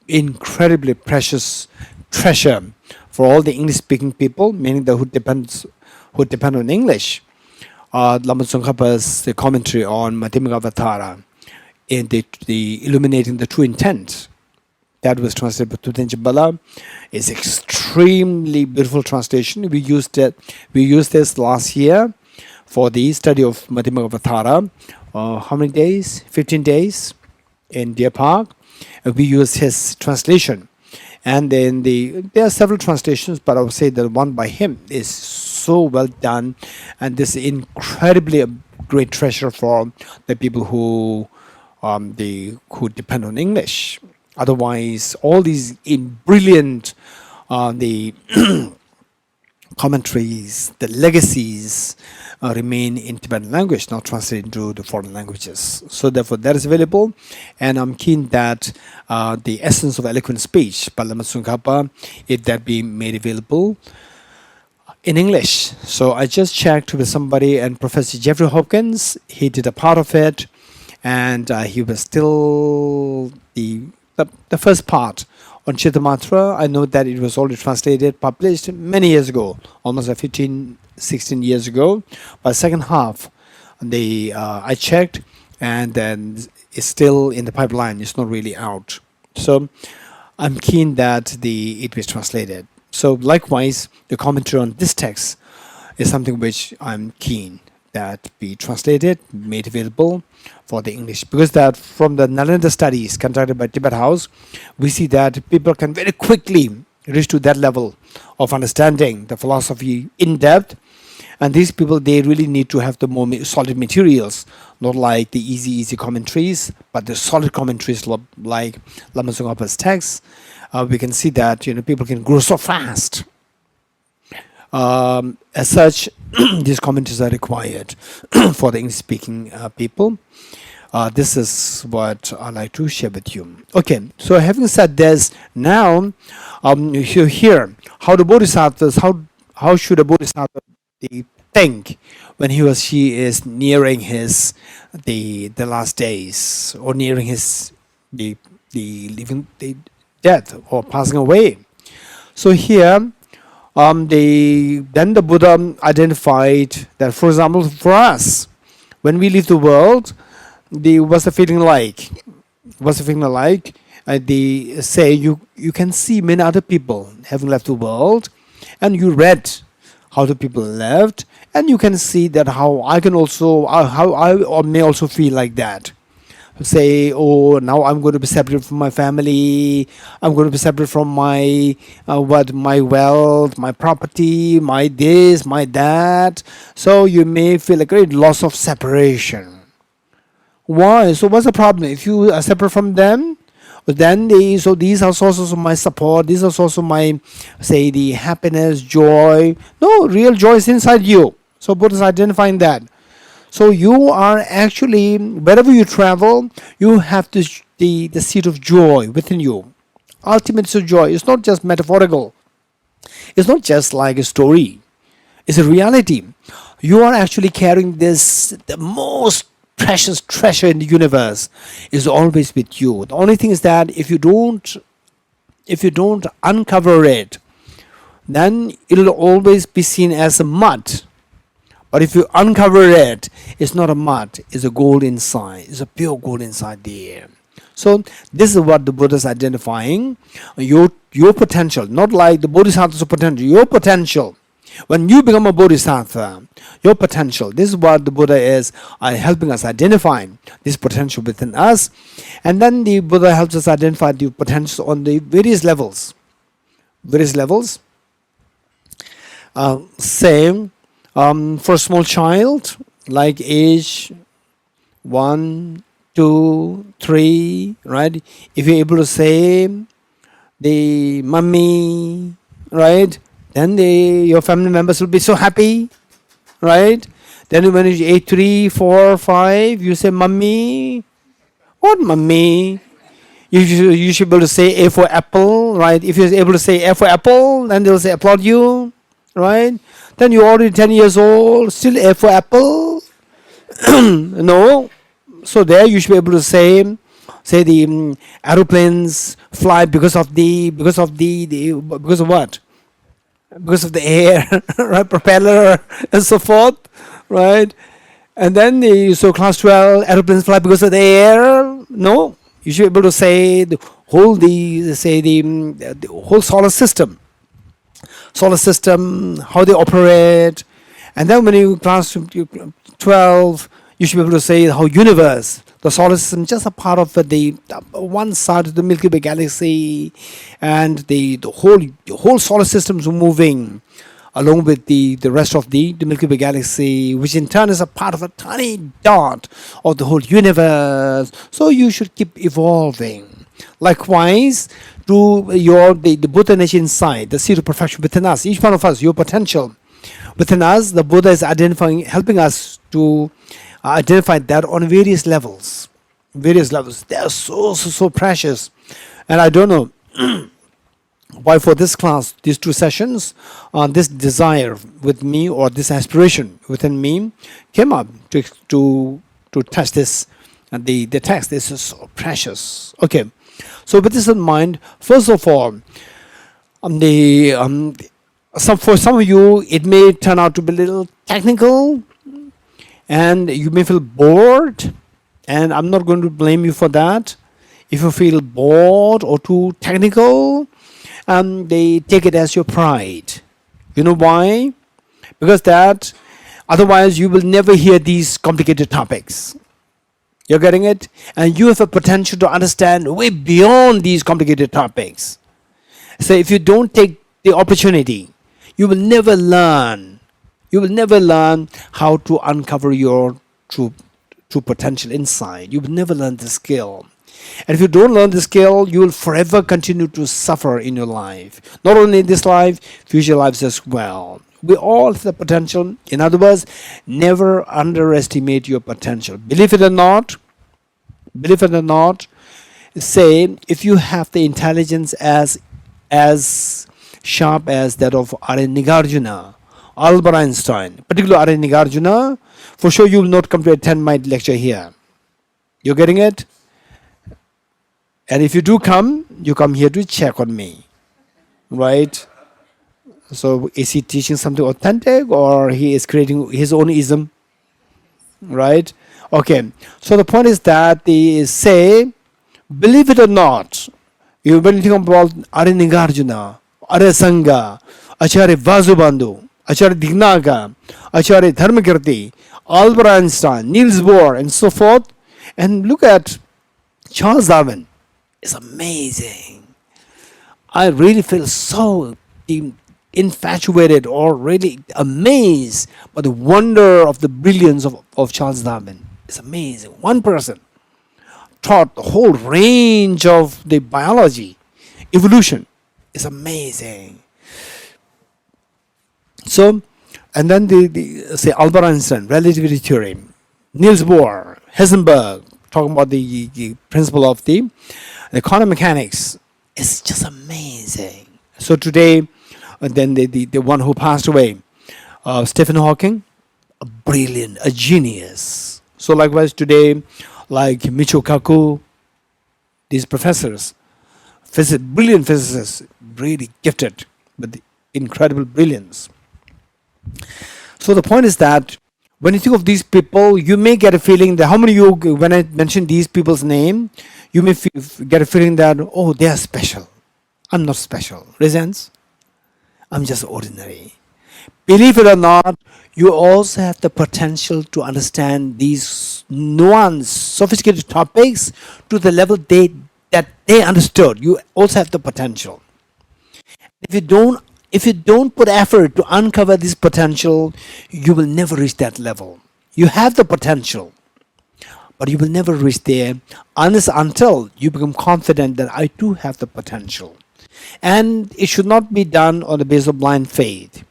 Speaker 2: incredibly precious treasure for all the English-speaking people, meaning who depend on English. Lama Tsongkhapa's the commentary on Madhyamaka Avatara, in the illuminating the true intent, that was translated by Tushita, is extremely beautiful translation. We used this last year for the study of Madhyamaka Avatara. How many days? 15 days in Deer Park. We used his translation, and then there are several translations, but I would say the one by him is so well done, and this is incredibly a great treasure for the people who depend on English. Otherwise, all these brilliant the commentaries, the legacies remain in Tibetan language, not translated into the foreign languages. So therefore, that is available, and I'm keen that the essence of eloquent speech by Lama Tsongkhapa, if that be made available in English. So I just checked with somebody, and Professor Jeffrey Hopkins, he did a part of it, and he was still the first part on Chittamatra. I know that it was already translated, published many years ago, almost 15, 16 years ago. But second half, I checked, and then it's still in the pipeline. It's not really out. So I'm keen that it was translated. So likewise, the commentary on this text is something which I'm keen that be translated, made available for the English, because that from the Nalanda studies conducted by Tibet Hauz, we see that people can very quickly reach to that level of understanding the philosophy in depth, and these people, they really need to have the more solid materials, not like the easy commentaries, but the solid commentaries like Lama Tsongkhapa's text. We can see that people can grow so fast. As such, these commentaries are required for the English-speaking people. This is what I'd like to share with you. Okay, so having said this, now you hear how the Bodhisattvas, how should a Bodhisattva think when he or she is nearing the last days, or nearing the death or passing away. So here, then the Buddha identified that, for example, for us, when we leave the world, what's the feeling like? They say you can see many other people having left the world, and you read how the people left, and you can see that how I may also feel like that. Say, oh, now I'm going to be separate from my family, I'm going to be separate from my my wealth, my property, my this, my that. So you may feel a great loss of separation. Why? So what's the problem? If you are separate from them, then these are sources of my support, these are sources of my, say, the happiness, joy. No, real joy is inside you. So Buddha is identifying that. So you are actually, wherever you travel, you have the seed of joy within you. Ultimate seed of joy. It's not just metaphorical. It's not just like a story. It's a reality. You are actually carrying this, the most precious treasure in the universe is always with you. The only thing is that if you don't uncover it, then it'll always be seen as a mud. But if you uncover it, it's not a mud, it's a gold inside. It's a pure gold inside there. So this is what the Buddha is identifying, your potential, not like the Bodhisattva's potential, your potential. When you become a Bodhisattva, your potential, this is what the Buddha is helping us identifying, this potential within us. And then the Buddha helps us identify the potential on the various levels. Same for a small child, like age 1, 2, 3, right? If you're able to say the mummy, right? Then your family members will be so happy, right? Then when you 8, 3, 4, 5, you say mummy. What mummy? You should be able to say A for apple, right? If you're able to say A for apple, then they'll say applaud you, right? Then you're already 10 years old, still A for apple. No. So there you should be able to say the aeroplanes fly because of what? Because of the air, right? Propeller and so forth, right? And then so class 12 aeroplanes fly because of the air. No, you should be able to say the whole solar system, how they operate. And then when you class 12, you should be able to say how universe, the solar system, just a part of the one side of the Milky Way galaxy, and the whole solar system is moving along with the rest of the Milky Way galaxy, which in turn is a part of a tiny dot of the whole universe. So you should keep evolving. Likewise, to the Buddha nature inside, the seed of perfection within us, each one of us, your potential within us, the Buddha is identifying, helping us to identify that on various levels. They are so precious. And I don't know why for this class, these 2 sessions, this desire with me, or this aspiration within me, came up to touch this, the text. This is so precious. Okay, so with this in mind, first of all, for some of you, it may turn out to be a little technical, and you may feel bored, and I'm not going to blame you for that. If you feel bored or too technical, they take it as your pride. You know why? Because otherwise you will never hear these complicated topics. You're getting it? And you have a potential to understand way beyond these complicated topics. So if you don't take the opportunity, you will never learn. You will never learn how to uncover your true potential inside. You will never learn the skill. And if you don't learn the skill, you will forever continue to suffer in your life. Not only in this life, future lives as well. We all have the potential. In other words, never underestimate your potential. Believe it or not, say if you have the intelligence as sharp as that of Nagarjuna, Albert Einstein, particularly Nagarjuna, for sure you will not come to a 10-minute lecture here. You're getting it? And if you do come, you come here to check on me, right? So is he teaching something authentic, or he is creating his own ism, right? Okay, so the point is that they say, believe it or not, when you think about Nagarjuna, Sangha, Acharya Vasubandhu, Acharya Dignaga, Acharya Dharmakirti, Albert Einstein, Niels Bohr, and so forth, and look at Charles Darwin. It's amazing. I really feel so infatuated or really amazed by the wonder of the brilliance of Charles Darwin. It's amazing. One person taught the whole range of the biology, evolution. It's amazing. So, and then say Albert Einstein, relativity theory, Niels Bohr, Heisenberg, talking about the principle of the quantum mechanics. It's just amazing. So today, then the one who passed away, Stephen Hawking, a brilliant, a genius. So likewise today, like Michio Kaku, these professors, brilliant physicists, really gifted with incredible brilliance. So the point is that when you think of these people, you may get a feeling that how many of you, when I mention these people's name, You may get a feeling that, oh, they are special. I'm not special. Reasons? I'm just ordinary. Believe it or not, you also have the potential to understand these nuanced, sophisticated topics to the level that they understood. You also have the potential. If you don't put effort to uncover this potential, you will never reach that level. You have the potential, but you will never reach there unless until you become confident that I too have the potential. And it should not be done on the basis of blind faith.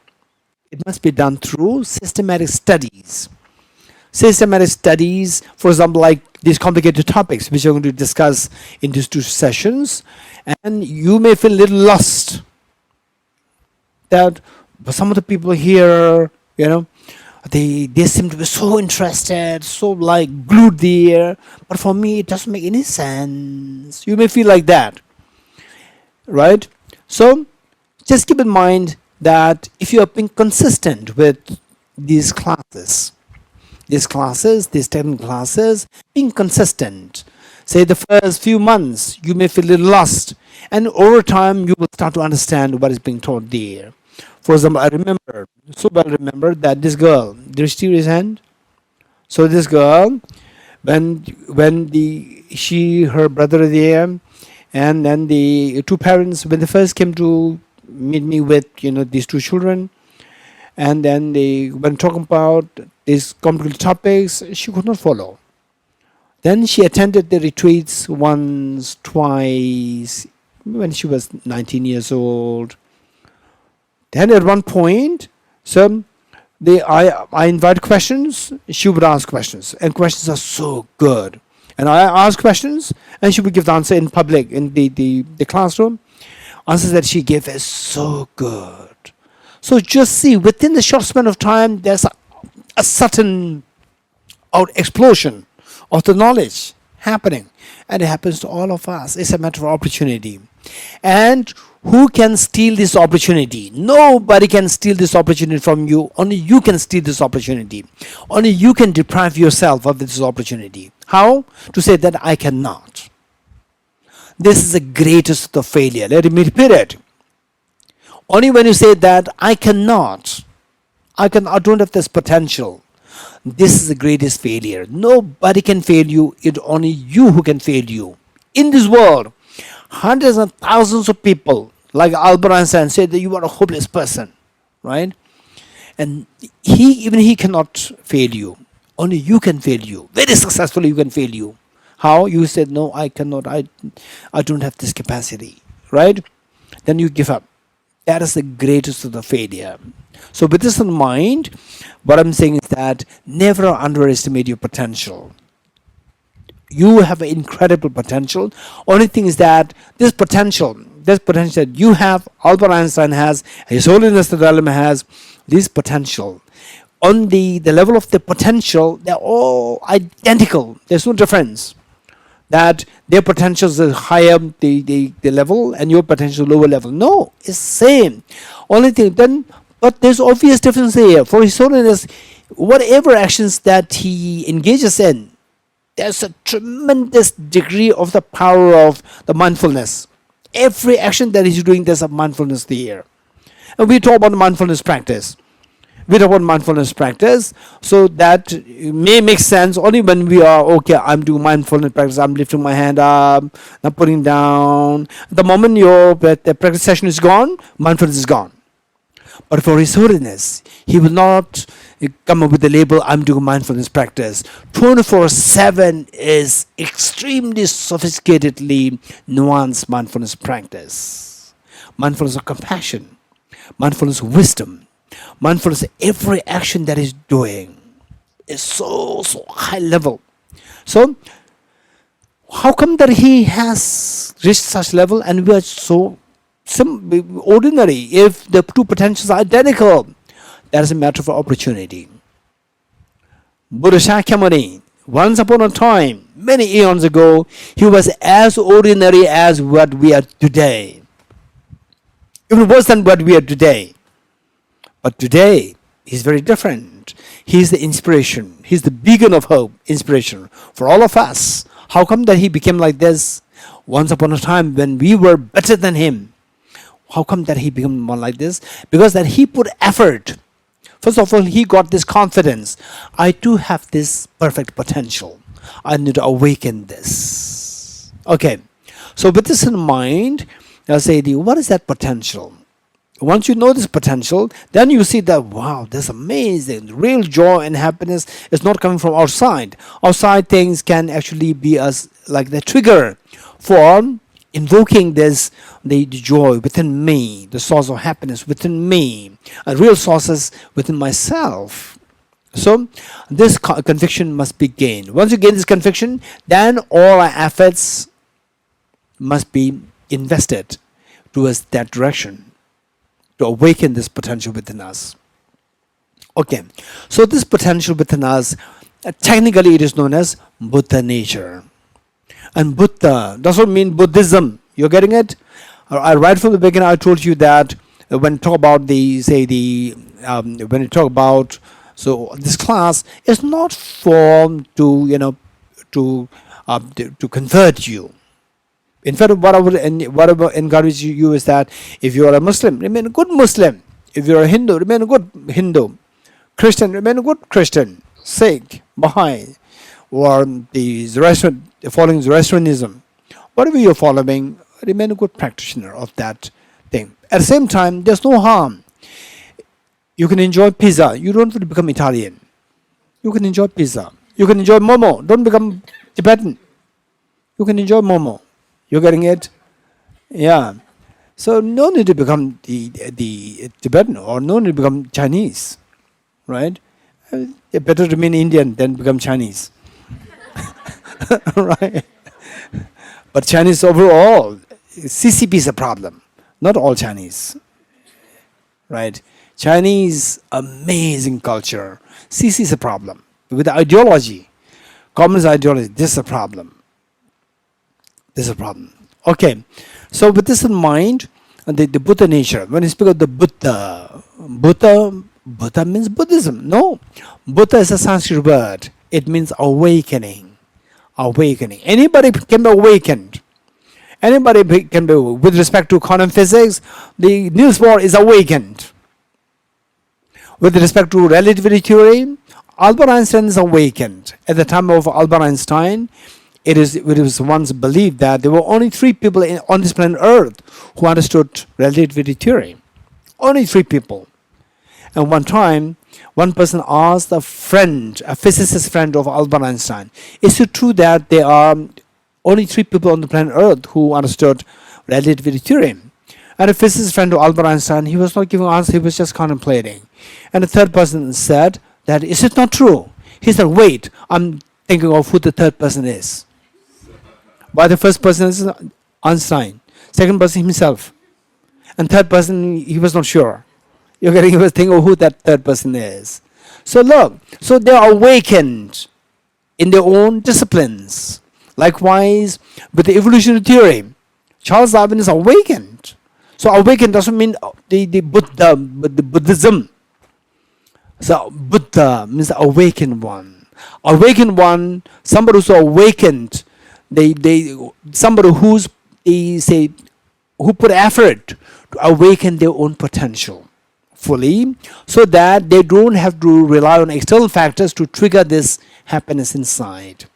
Speaker 2: It must be done through systematic studies. Systematic studies, for example, like these complicated topics which we're going to discuss in these 2 sessions, and you may feel a little lost. That some of the people here, they seem to be so interested, so like glued there, but for me it doesn't make any sense. You may feel like that, right? So just keep in mind that if you are being consistent with these technical classes, being consistent, say the first few months you may feel a little lost, and over time you will start to understand what is being taught there. For example, I remember that this girl, did she raise her hand? So this girl, when her brother there, and then the 2 parents, when they first came to meet me with these 2 children, and then when talking about these complicated topics, she could not follow. Then she attended the retreats once, twice, when she was 19 years old. Then at one point, I invite questions, she would ask questions, and questions are so good. And I ask questions, and she would give the answer in public, in the classroom. Answers that she gave is so good. So just see, within the short span of time, there's a certain explosion of the knowledge happening. And it happens to all of us. It's a matter of opportunity. And who can steal this opportunity? Nobody can steal this opportunity from you. Only you can steal this opportunity. Only you can deprive yourself of this opportunity. How? To say that I cannot. This is the greatest of failure. Let me repeat it. Only when you say that I cannot, I don't have this potential, this is the greatest failure. Nobody can fail you. It's only you who can fail you. In this world, hundreds and thousands of people, like Albert Einstein, said that you are a hopeless person, right? And he cannot fail you. Only you can fail you. Very successfully you can fail you. How? You said, no, I cannot. I don't have this capacity, right? Then you give up. That is the greatest of the failure. So with this in mind, what I'm saying is that never underestimate your potential. You have an incredible potential. Only thing is that this potential that you have, Albert Einstein has, His Holiness the Dalai Lama has, this potential. On the level of the potential, they're all identical. There's no difference. That their potential is higher the level and your potential lower level. No, it's same. Only thing then, but there's obvious difference here. For His Holiness, whatever actions that he engages in, there's a tremendous degree of the power of the mindfulness. Every action that he's doing, there's a mindfulness there. And we talk about mindfulness practice. So that may make sense only when we are, okay, I'm doing mindfulness practice, I'm lifting my hand up, I'm putting down. The moment the practice session is gone, mindfulness is gone. But for His Holiness, he will not come up with the label, I'm doing mindfulness practice. 24/7 is extremely sophisticatedly nuanced mindfulness practice. Mindfulness of compassion, mindfulness of wisdom, mindfulness of every action that he's doing is so high level. So how come that he has reached such level and we are so ordinary? If the two potentials are identical, that is a matter of opportunity. Buddha Shakyamuni, once upon a time, many eons ago, he was as ordinary as what we are today. Even worse than what we are today. But today, he's very different. He's the inspiration. He's the beacon of hope, inspiration for all of us. How come that he became like this? Once upon a time when we were better than him. How come that he became one like this? Because that he put effort. First of all, he got this confidence. I too have this perfect potential. I need to awaken this. Okay. So with this in mind, I'll say, what is that potential? Once you know this potential, then you see that, wow, that's amazing. Real joy and happiness is not coming from outside. Outside things can actually be as like the trigger for invoking this, the joy within me, the source of happiness within me, a real sources within myself. So this conviction must be gained. Once you gain this conviction, then all our efforts must be invested towards that direction, to awaken this potential within us. Okay, so this potential within us, technically it is known as Buddha nature. And Buddha doesn't mean Buddhism. You're getting it? Right from the beginning, I told you that when you talk about when you talk about, so this class is not formed to to convert you. In fact, what I would encourage you is that if you are a Muslim, remain a good Muslim. If you are a Hindu, remain a good Hindu. Christian, remain a good Christian. Sikh, Baha'i, or the Zoroastrian, following Zoroastrianism. Whatever you're following, remain a good practitioner of that thing. At the same time, there's no harm. You can enjoy pizza. You don't have to become Italian. You can enjoy pizza. You can enjoy momo. Don't become Tibetan. You can enjoy momo. You're getting it? Yeah. So no need to become the Tibetan, or no need to become Chinese, right? Better remain Indian than become Chinese, right? But Chinese overall, CCP is a problem, not all Chinese, right? Chinese, amazing culture. CC is a problem. With the ideology, communist ideology, this is a problem. This is a problem. Okay, so with this in mind, the Buddha nature, when you speak of the Buddha means Buddhism. No, Buddha is a Sanskrit word. It means awakening. Awakening. Anybody can be awakened. Anybody can be, with respect to quantum physics, the Niels Bohr is awakened. With respect to relativity theory, Albert Einstein is awakened. At the time of Albert Einstein, it was once believed that there were only 3 people on this planet Earth who understood relativity theory. Only 3 people. And one time, one person asked a friend, a physicist friend of Albert Einstein, is it true that there are only 3 people on the planet Earth who understood relativity theory? And a physicist friend of Albert Einstein, he was not giving an answer, he was just contemplating. And the third person said that, is it not true? He said, wait, I'm thinking of who the third person is. Why the first person is Einstein, second person himself, and third person he was not sure. You're getting, he was thinking of who that third person is. So look, so they are awakened in their own disciplines. Likewise, with the evolutionary theory, Charles Darwin is awakened. So awakened doesn't mean the Buddha, but the Buddhism. So Buddha means the awakened one. Awakened one, somebody who's awakened. Somebody who put effort to awaken their own potential fully, so that they don't have to rely on external factors to trigger this happiness inside.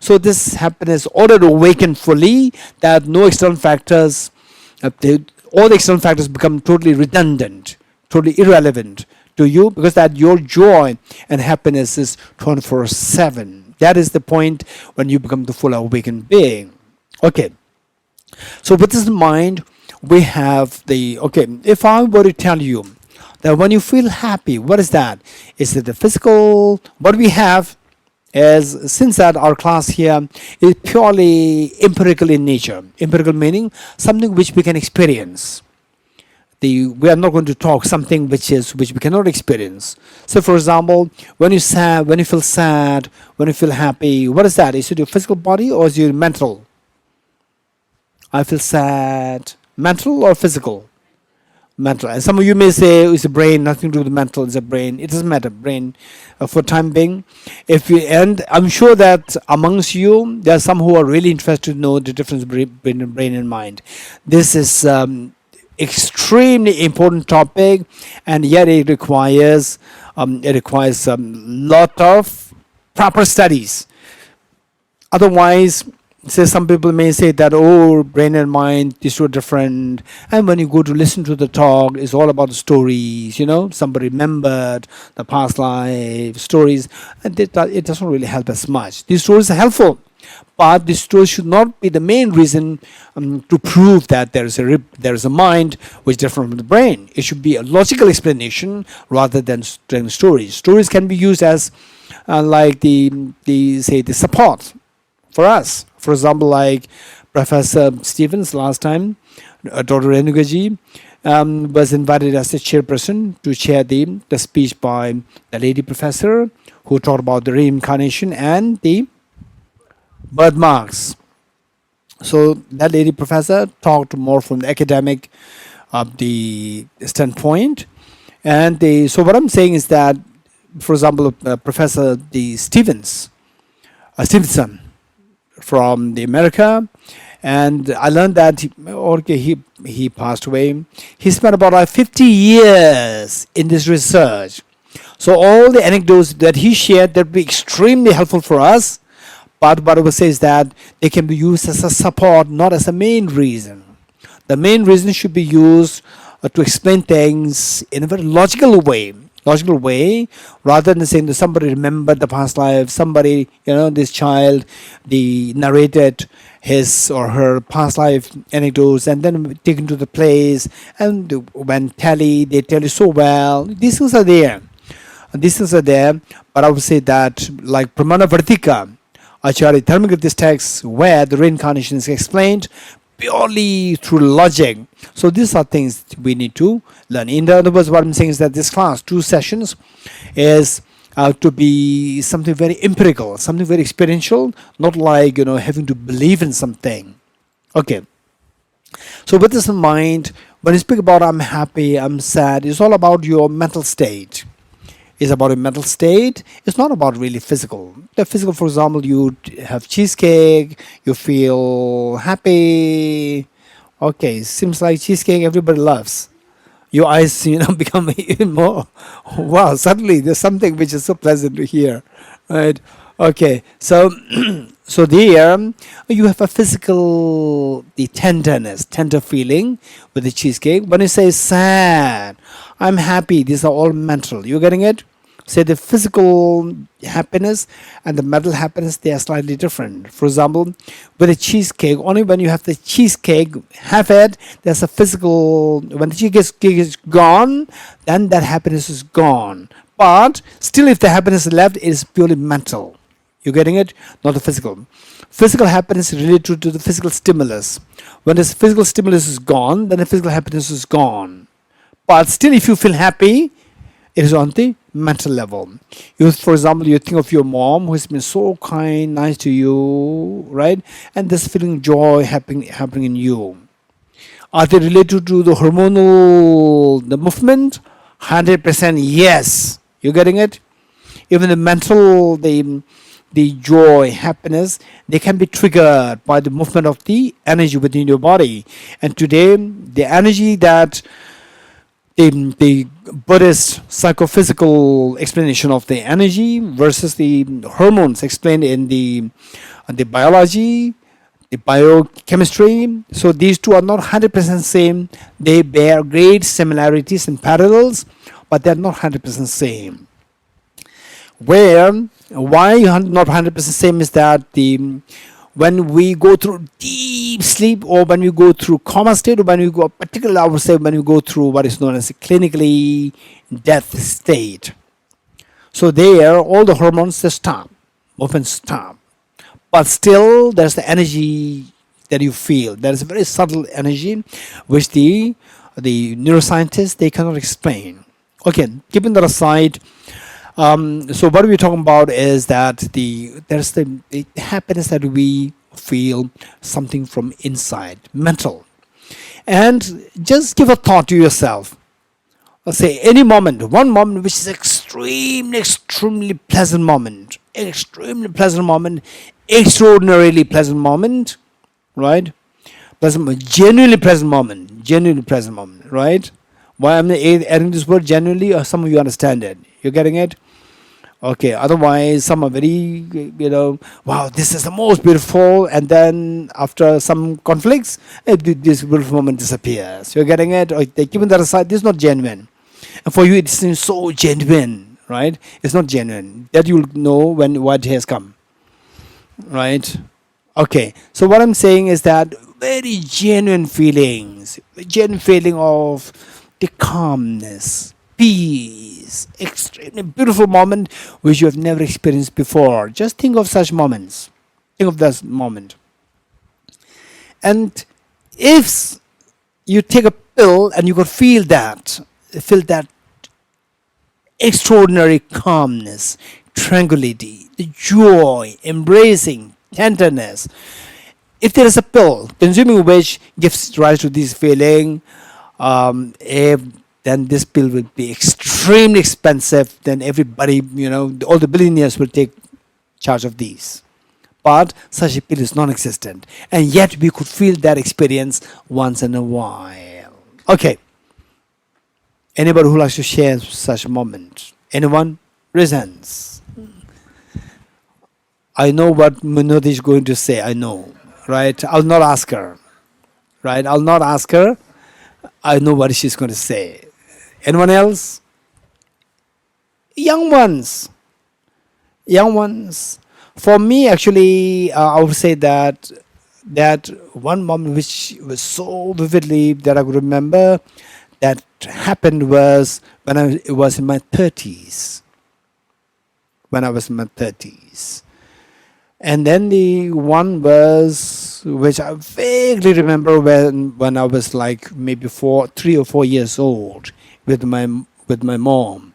Speaker 2: So this happiness, order to awaken fully, that no external factors, all the external factors become totally redundant, totally irrelevant to you, because that your joy and happiness is 24/7. That is the point when you become the full awakened being. Okay. So with this in mind, we have if I were to tell you that when you feel happy, what is that? Is it the physical? What we have is, since that our class here is purely empirical in nature. Empirical meaning something which we can experience. We are not going to talk something which we cannot experience. So for example, when you feel sad, when you feel happy, what is that? Is it your physical body or is it your mental? I feel sad. Mental or physical? mental. And some of you may say it's a brain, nothing to do with mental, it's a brain. It doesn't matter, brain for time being. And I'm sure that amongst you, there are some who are really interested to know the difference between brain and mind. This is extremely important topic, and yet it requires a lot of proper studies. Otherwise, say some people may say that, oh, brain and mind, these two are different. And when you go to listen to the talk, it's all about the stories, somebody remembered the past life stories, and it doesn't really help us much. These stories are helpful, but these stories should not be the main reason to prove that there is a mind which is different from the brain. It should be a logical explanation rather than telling stories. Stories can be used as like the support for us. For example, like Professor Stevens last time, Dr. Renugaji was invited as the chairperson to chair the speech by the lady professor who talked about the reincarnation and the birthmarks. So that lady professor talked more from the academic the standpoint. And so what I'm saying is that, for example, Professor Stevenson from the America, and I learned that he passed away. He spent about 50 years in this research. So all the anecdotes that he shared that would be extremely helpful for us, but what I would say is that they can be used as a support, not as a main reason. The main reason should be used to explain things in a very logical way, rather than saying that somebody remembered the past life, somebody, this child, the narrated his or her past life anecdotes and then taken to the place, and when they tell you so well. These things are there, but I would say that, like Pramana Vartika, Acharya Dharmakirti's text, where the reincarnation is explained purely through logic. So these are things we need to learn. In other words, what I'm saying is that this class, 2 sessions, is to be something very empirical, something very experiential, not like, having to believe in something. Okay. So with this in mind, when you speak about I'm happy, I'm sad, it's all about your mental state. It's about a mental state. It's not about really physical. The physical, for example, you have cheesecake, you feel happy. Okay, seems like cheesecake everybody loves. Your eyes, become even more. Wow, suddenly there's something which is so pleasant to hear, right? Okay, so so there you have a physical, the tender feeling with the cheesecake. When you say sad, I'm happy, these are all mental. You getting it? Say the physical happiness and the mental happiness, they are slightly different. For example, with a cheesecake, only when you have the cheesecake, have it, there's a physical, when the cheesecake is gone, then that happiness is gone. But still, if the happiness is left, it is purely mental. You getting it? Not the physical. Physical happiness is related to the physical stimulus. When the physical stimulus is gone, then the physical happiness is gone. But still, if you feel happy, it is on the mental level. For example, you think of your mom who has been so kind, nice to you, right? And this feeling joy happening in you. Are they related to the the movement? 100% yes. You getting it? Even the mental, the joy, happiness, they can be triggered by the movement of the energy within your body. And today, the energy that the Buddhist psychophysical explanation of the energy versus the hormones explained in the biology, the biochemistry. So these two are not 100% same. They bear great similarities and parallels, but they're not 100% same. Why not 100% same is that when we go through deep sleep, or when we go through coma state, or when we go, particularly I would say when we go through what is known as a clinically death state. So there, all the hormones, they stop, movements stop. But still, there's the energy that you feel. There is a very subtle energy which the neuroscientists, they cannot explain. Okay, keeping that aside, so what we're talking about is that there's the happiness that we feel something from inside, mental. And just give a thought to yourself. Say any moment, one moment which is extremely pleasant moment, extraordinarily pleasant moment, right? Genuinely pleasant moment, right? Why I'm adding this word genuinely? Some of you understand it. You're getting it? Okay. Otherwise, some are very, wow, this is the most beautiful, and then after some conflicts, this beautiful moment disappears. You're getting it? Or they keep that aside. This is not genuine, and for you, it seems so genuine, right? It's not genuine. That you'll know when what has come, right? Okay, so what I'm saying is that very genuine feeling of the calmness, peace, extremely beautiful moment which you have never experienced before. Just think of such moments. Think of that moment. And if you take a pill and you could feel that extraordinary calmness, tranquility, the joy, embracing, tenderness. If there is a pill, consuming which gives rise to this feeling, if then this pill will be extremely expensive. Then everybody, all the billionaires will take charge of these. But such a pill is non-existent, and yet we could feel that experience once in a while. Okay. Anybody who likes to share such a moment? Anyone? Reasons. I know what Munodi is going to say. I know, right? I'll not ask her. Right? I'll not ask her. I know what she's going to say. Anyone else? Young ones. Young ones. For me, actually, I would say that one moment which was so vividly that I could remember that happened was when I was in my 30s. When I was in my 30s. And then the one was which I vaguely remember when I was like maybe 3 or 4 years old with my mom.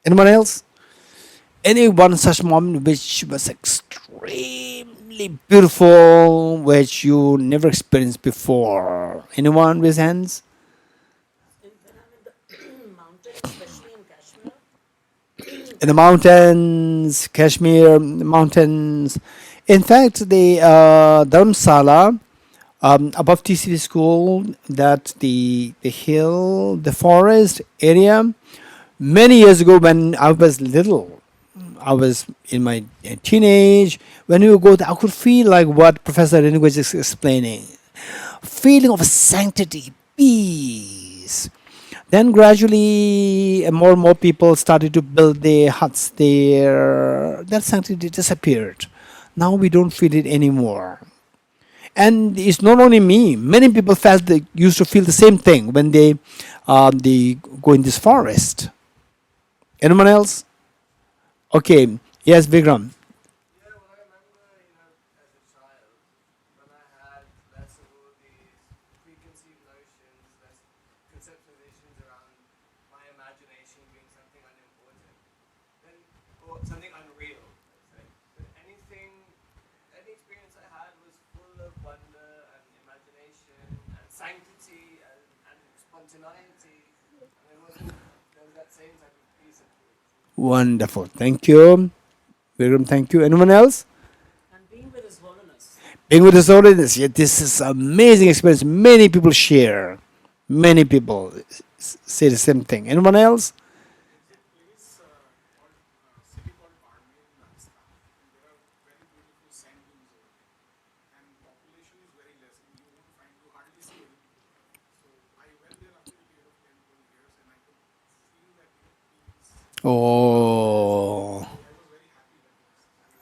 Speaker 2: Anyone else? Any one such moment which was extremely beautiful, which you never experienced before? Anyone with hands? In the mountains, Kashmir mountains. In fact, the Dharamsala above TCV school, that the hill, the forest area. Many years ago, when I was little, I was in my teenage. When we would go there, I could feel like what Professor Renu was just explaining, feeling of sanctity, peace. Then gradually, more and more people started to build their huts there. That sanctity disappeared. Now we don't feel it anymore. And it's not only me. Many people used to feel the same thing when they go in this forest. Anyone else? Okay. Yes, Vikram.
Speaker 3: Yeah, well, I remember, as a child, when I had less of all these preconceived notions, less conceptualizations around my imagination being something unimportant, then, or something unreal, let's say. But any experience I had was full of wonder and imagination and sanctity and spontaneity. And there was that same type of peace and joy.
Speaker 2: Wonderful. Thank you. Vikram, thank you. Anyone else?
Speaker 1: And being with His Holiness.
Speaker 2: Being with His Holiness. Yeah, this is amazing experience. Many people share. Many people say the same thing. Anyone else?
Speaker 3: There's a place city called Padmini in Rajasthan. And there are very beautiful sand dunes over there. And population is very less. And you hardly see any people. So I went there after a period of 10, 12 years, and I could feel that peace.
Speaker 2: Oh,
Speaker 3: I was very happy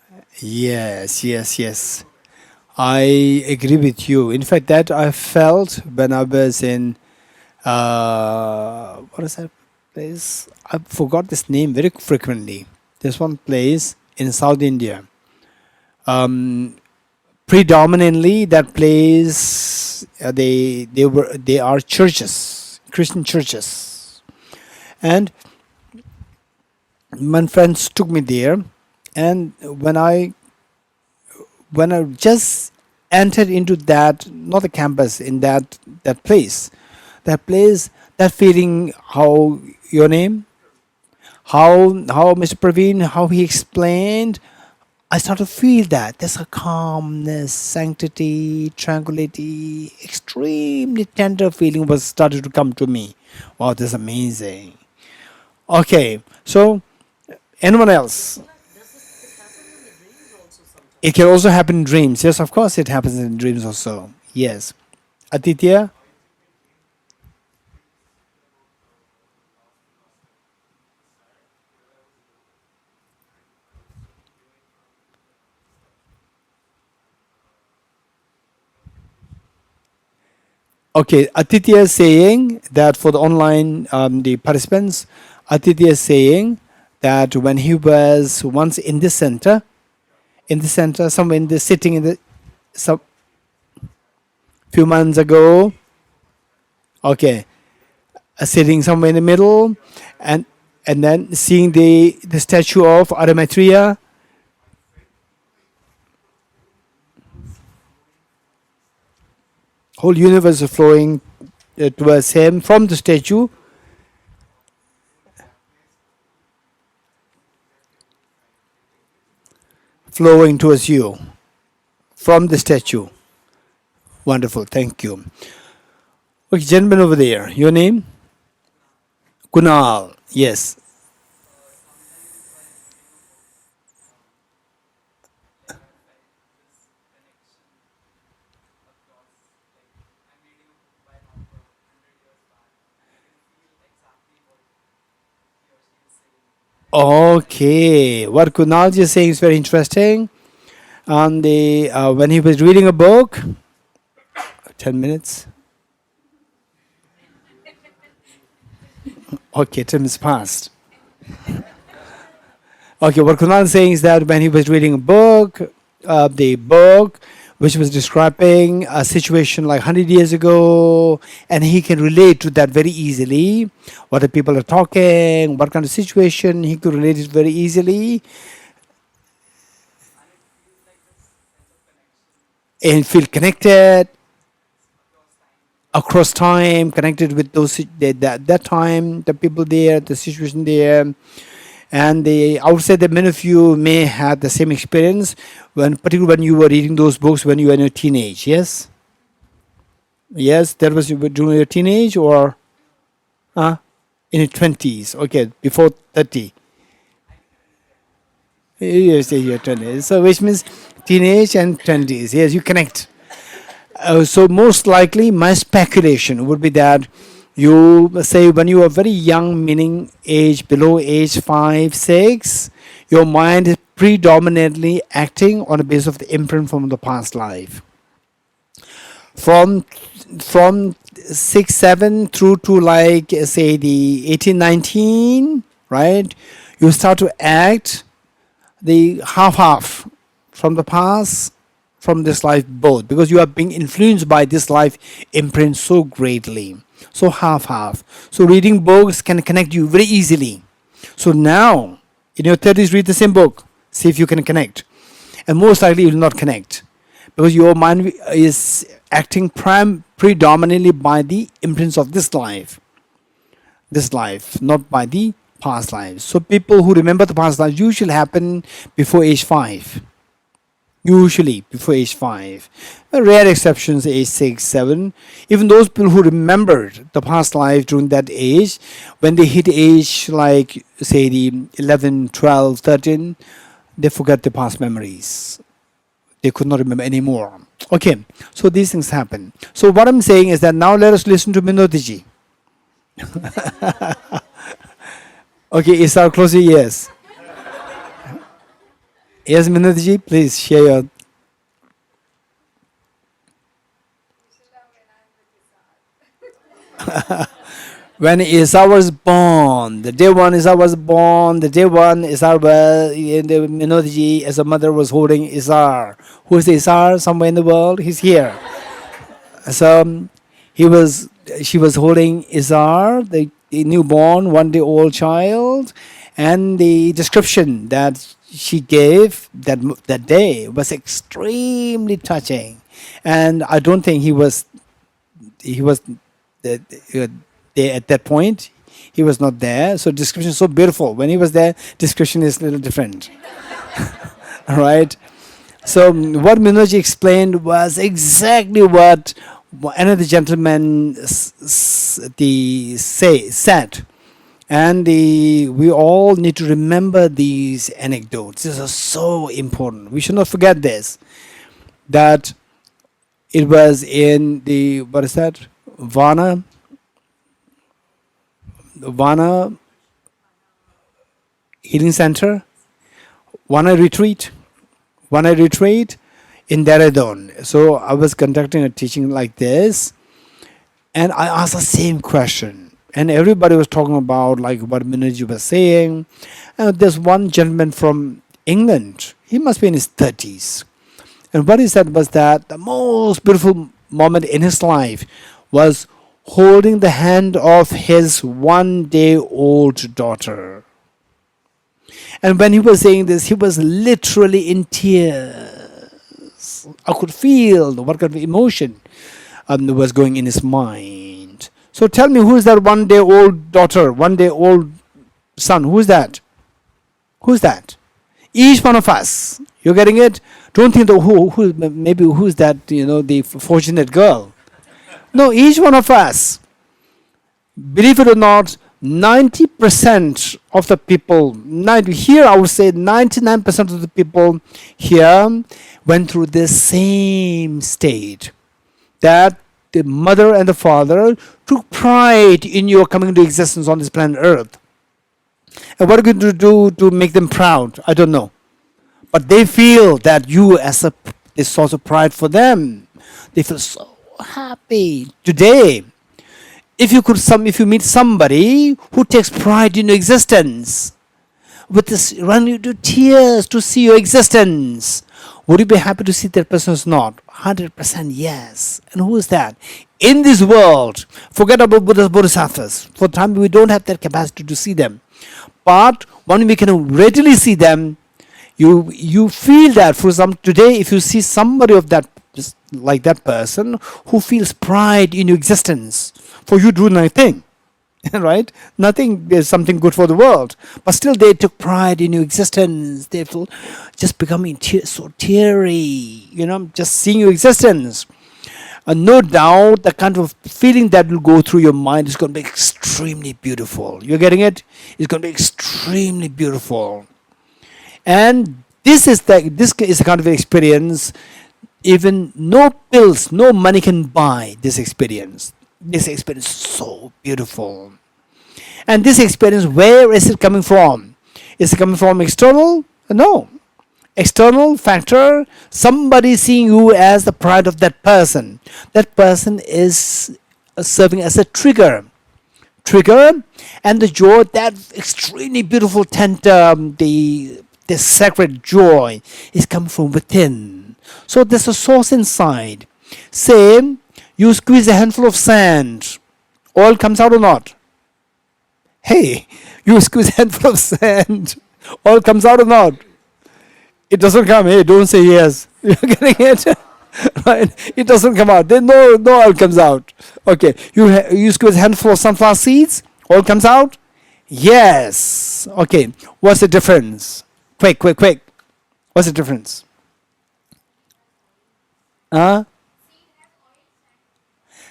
Speaker 3: that
Speaker 2: yes, yes, yes. I agree with you. In fact, that I felt when I was in what is that place? I forgot this name very frequently. There's one place in South India. Predominantly, that place they are churches, Christian churches, and my friends took me there, and when I just entered into that, not the campus, in that place, that feeling, how your name, how Mr. Praveen, how he explained, I start to feel that there's a calmness, sanctity, tranquility, extremely tender feeling was started to come to me. Wow, that's amazing. Okay, so anyone else? It can also happen in dreams. Yes, of course, it happens in dreams also. Yes. Aditya? Okay, Aditya is saying that for the online the participants, Aditya is saying that when he was once in the center, somewhere in the sitting in the some few months ago, okay, sitting somewhere in the middle, and then seeing the statue of Aramatria. Whole universe is flowing towards him from the statue, flowing towards you from the statue. Wonderful, thank you. Okay, gentleman over there, your name? Kunal. Yes. Okay, what Kunal is saying is very interesting. On the when he was reading a book, 10 minutes. Okay, 10 minutes passed. Okay, what Kunal is saying is that when he was reading a book, the book which was describing a situation like 100 years ago, and he can relate to that very easily. What the people are talking, what kind of situation, he could relate it very easily and feel connected across time, connected with those that time, the people there, the situation there. And I would say that many of you may have the same experience particularly when you were reading those books when you were in your teenage. Yes, yes, that was during your teenage or in your 20s. Okay, before 30. Yes, your 20s. So which means teenage and 20s. Yes, you connect. So most likely, my speculation would be that you say when you are very young, meaning age below age 5, 6, your mind is predominantly acting on the basis of the imprint from the past life. From 6, 7 through to like say the 18, 19, right? You start to act the half from the past, from this life both, because you are being influenced by this life imprint so greatly. So half. So reading books can connect you very easily. So now, in your 30s, read the same book. See if you can connect. And most likely you will not connect. Because your mind is acting predominantly by the imprints of this life. This life, not by the past lives. So people who remember the past lives usually happen before age 5. Usually before age 5. Rare exceptions, age 6, 7. Even those people who remembered the past life during that age, when they hit age like, say, the 11, 12, 13, they forget the past memories. They could not remember anymore. Okay, so these things happen. So what I'm saying is that now let us listen to Minodiji. Okay, is our close? Yes. Yes, Minodiji, please share your. When Isa was born, the day one Isa was born, the day one Isar was, Minodiji as a mother was holding Isar. Who is Isar? Somewhere in the world? He's here. So she was holding Isar, the newborn, 1 day old child, and the description that she gave that day was extremely touching. And I don't think he was there at that point. He was not there. So description is so beautiful. When he was there, description is a little different. All right. So what Minoji explained was exactly what another gentleman said. And we all need to remember these anecdotes. These are so important. We should not forget this. That it was in the, what is that? Vana Healing Center, Vana Retreat in Dehradun. So I was conducting a teaching like this, and I asked the same question, and everybody was talking about like what Minoji was saying. And there's one gentleman from England. He must be in his 30s, and what he said was that the most beautiful moment in his life was holding the hand of his 1-day-old daughter. And when he was saying this, he was literally in tears. I could feel what kind of emotion was going in his mind. So tell me, who is that 1-day-old daughter, 1-day-old son? Who is that? Who is that? Each one of us. You're getting it? Don't think maybe who's that, the fortunate girl. No, each one of us. Believe it or not, 90% of the people, here I would say 99% of the people here went through the same state. That the mother and the father took pride in your coming into existence on this planet Earth. And what are you going to do to make them proud? I don't know. But they feel that you as a source of pride for them. They feel so happy. Today, if you meet somebody who takes pride in your existence, with this run you to tears to see your existence, would you be happy to see that person is not? 100% yes. And who is that? In this world, forget about Buddhas, Bodhisattvas. For the time we don't have that capacity to see them. But when we can readily see them, you feel that. For example, today if you see somebody of that, like that person who feels pride in your existence, for you do nothing, right? Nothing is something good for the world, but still they took pride in your existence. They feel just becoming so teary, just seeing your existence. No doubt the kind of feeling that will go through your mind is going to be extremely beautiful. You're getting it? It's going to be extremely beautiful. And this is the kind of experience even no pills, no money can buy this experience. This experience is so beautiful. And this experience, where is it coming from? Is it coming from external? No. External factor, somebody seeing you as the pride of that person. That person is serving as a trigger. And the joy, that extremely beautiful tender, the sacred joy is coming from within. So there's a source inside. Say, you squeeze a handful of sand, oil comes out or not? Hey, you squeeze a handful of sand, oil comes out or not? It doesn't come. Hey, don't say yes. You're getting it? Right? It doesn't come out. Then no oil comes out. Okay, you squeeze a handful of sunflower seeds, oil comes out? Yes. Okay, what's the difference? Quick. What's the difference?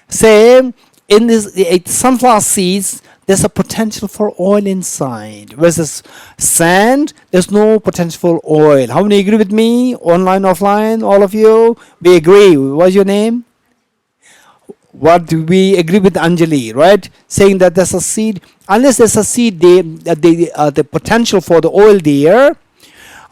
Speaker 2: Say, in this sunflower seeds, there's a potential for oil inside. Versus sand, there's no potential for oil. How many agree with me? Online, offline, all of you? We agree. What's your name? What do we agree with Anjali, right? Saying that there's a seed. Unless there's a seed, the potential for the oil there,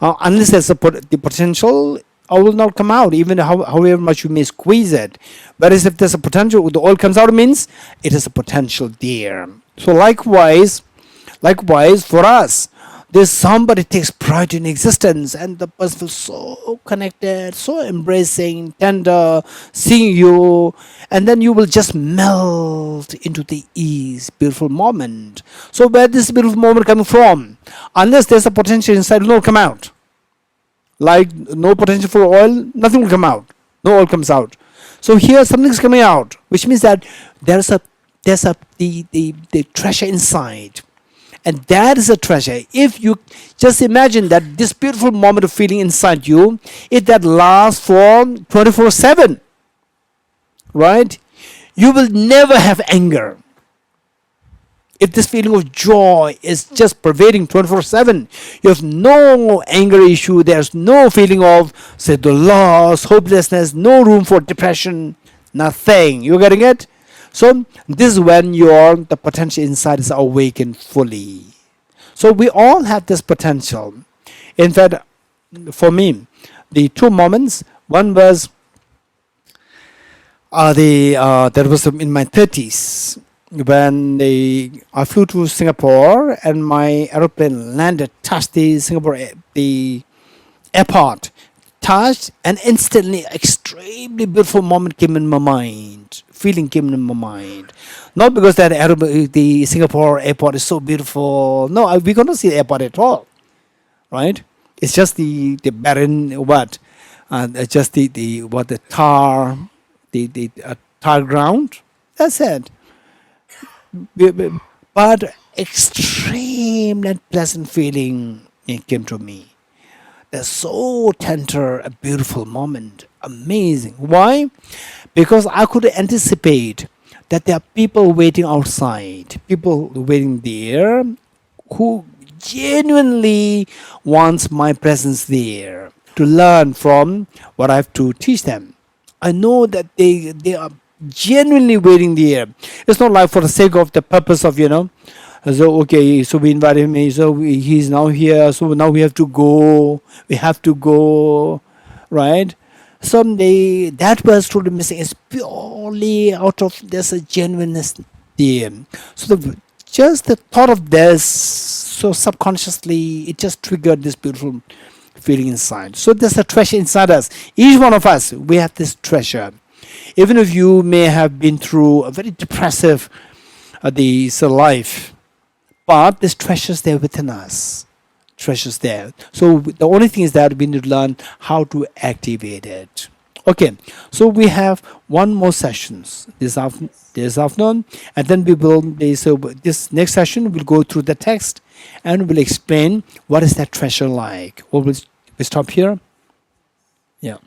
Speaker 2: unless there's the potential, oil will not come out, even however much you may squeeze it. Whereas if there's a potential, the oil comes out, means it is a potential there. So likewise for us, there's somebody takes pride in existence, and the person feels so connected, so embracing, tender, seeing you, and then you will just melt into the ease, beautiful moment. So where this beautiful moment coming from? Unless there's a potential inside, it will not come out. Like no potential for oil, nothing will come out. No oil comes out. So here something's coming out, which means that there's the treasure inside. And that is a treasure. If you just imagine that this beautiful moment of feeling inside you, if that lasts for 24/7, right? You will never have anger. If this feeling of joy is just pervading 24/7, you have no anger issue, there's no feeling of, say, the loss, hopelessness, no room for depression, nothing. You getting it? So this is when the potential inside is awakened fully. So we all have this potential. In fact, for me, the two moments, one was that was in my 30s when I flew to Singapore and my aeroplane landed, touched the Singapore the airport, touched, and instantly extremely beautiful moment came in my mind. Feeling came in my mind. Not because the Singapore airport is so beautiful. No, we cannot see the airport at all, right? It's just the barren just the tar, the tar ground. That's it. But extreme and pleasant feeling it came to me. That's so tender, a beautiful moment, amazing. Why? Because I could anticipate that there are people waiting outside, people waiting there, who genuinely wants my presence there to learn from what I have to teach them. I know that they are genuinely waiting there. It's not like for the sake of the purpose of, so okay, so we invited him, so he's now here, so now we have to go, right? Someday that was truly missing. It's purely out of there's a genuineness there. So just the thought of this, so subconsciously it just triggered this beautiful feeling inside. So there's a treasure inside us. Each one of us, we have this treasure. Even if you may have been through a very depressive life, but this treasure's there within us. Treasures there. So the only thing is that we need to learn how to activate it. Okay, so we have one more sessions this afternoon, and then this next session we'll go through the text and we'll explain what is that treasure like. Or we'll stop here. Yeah.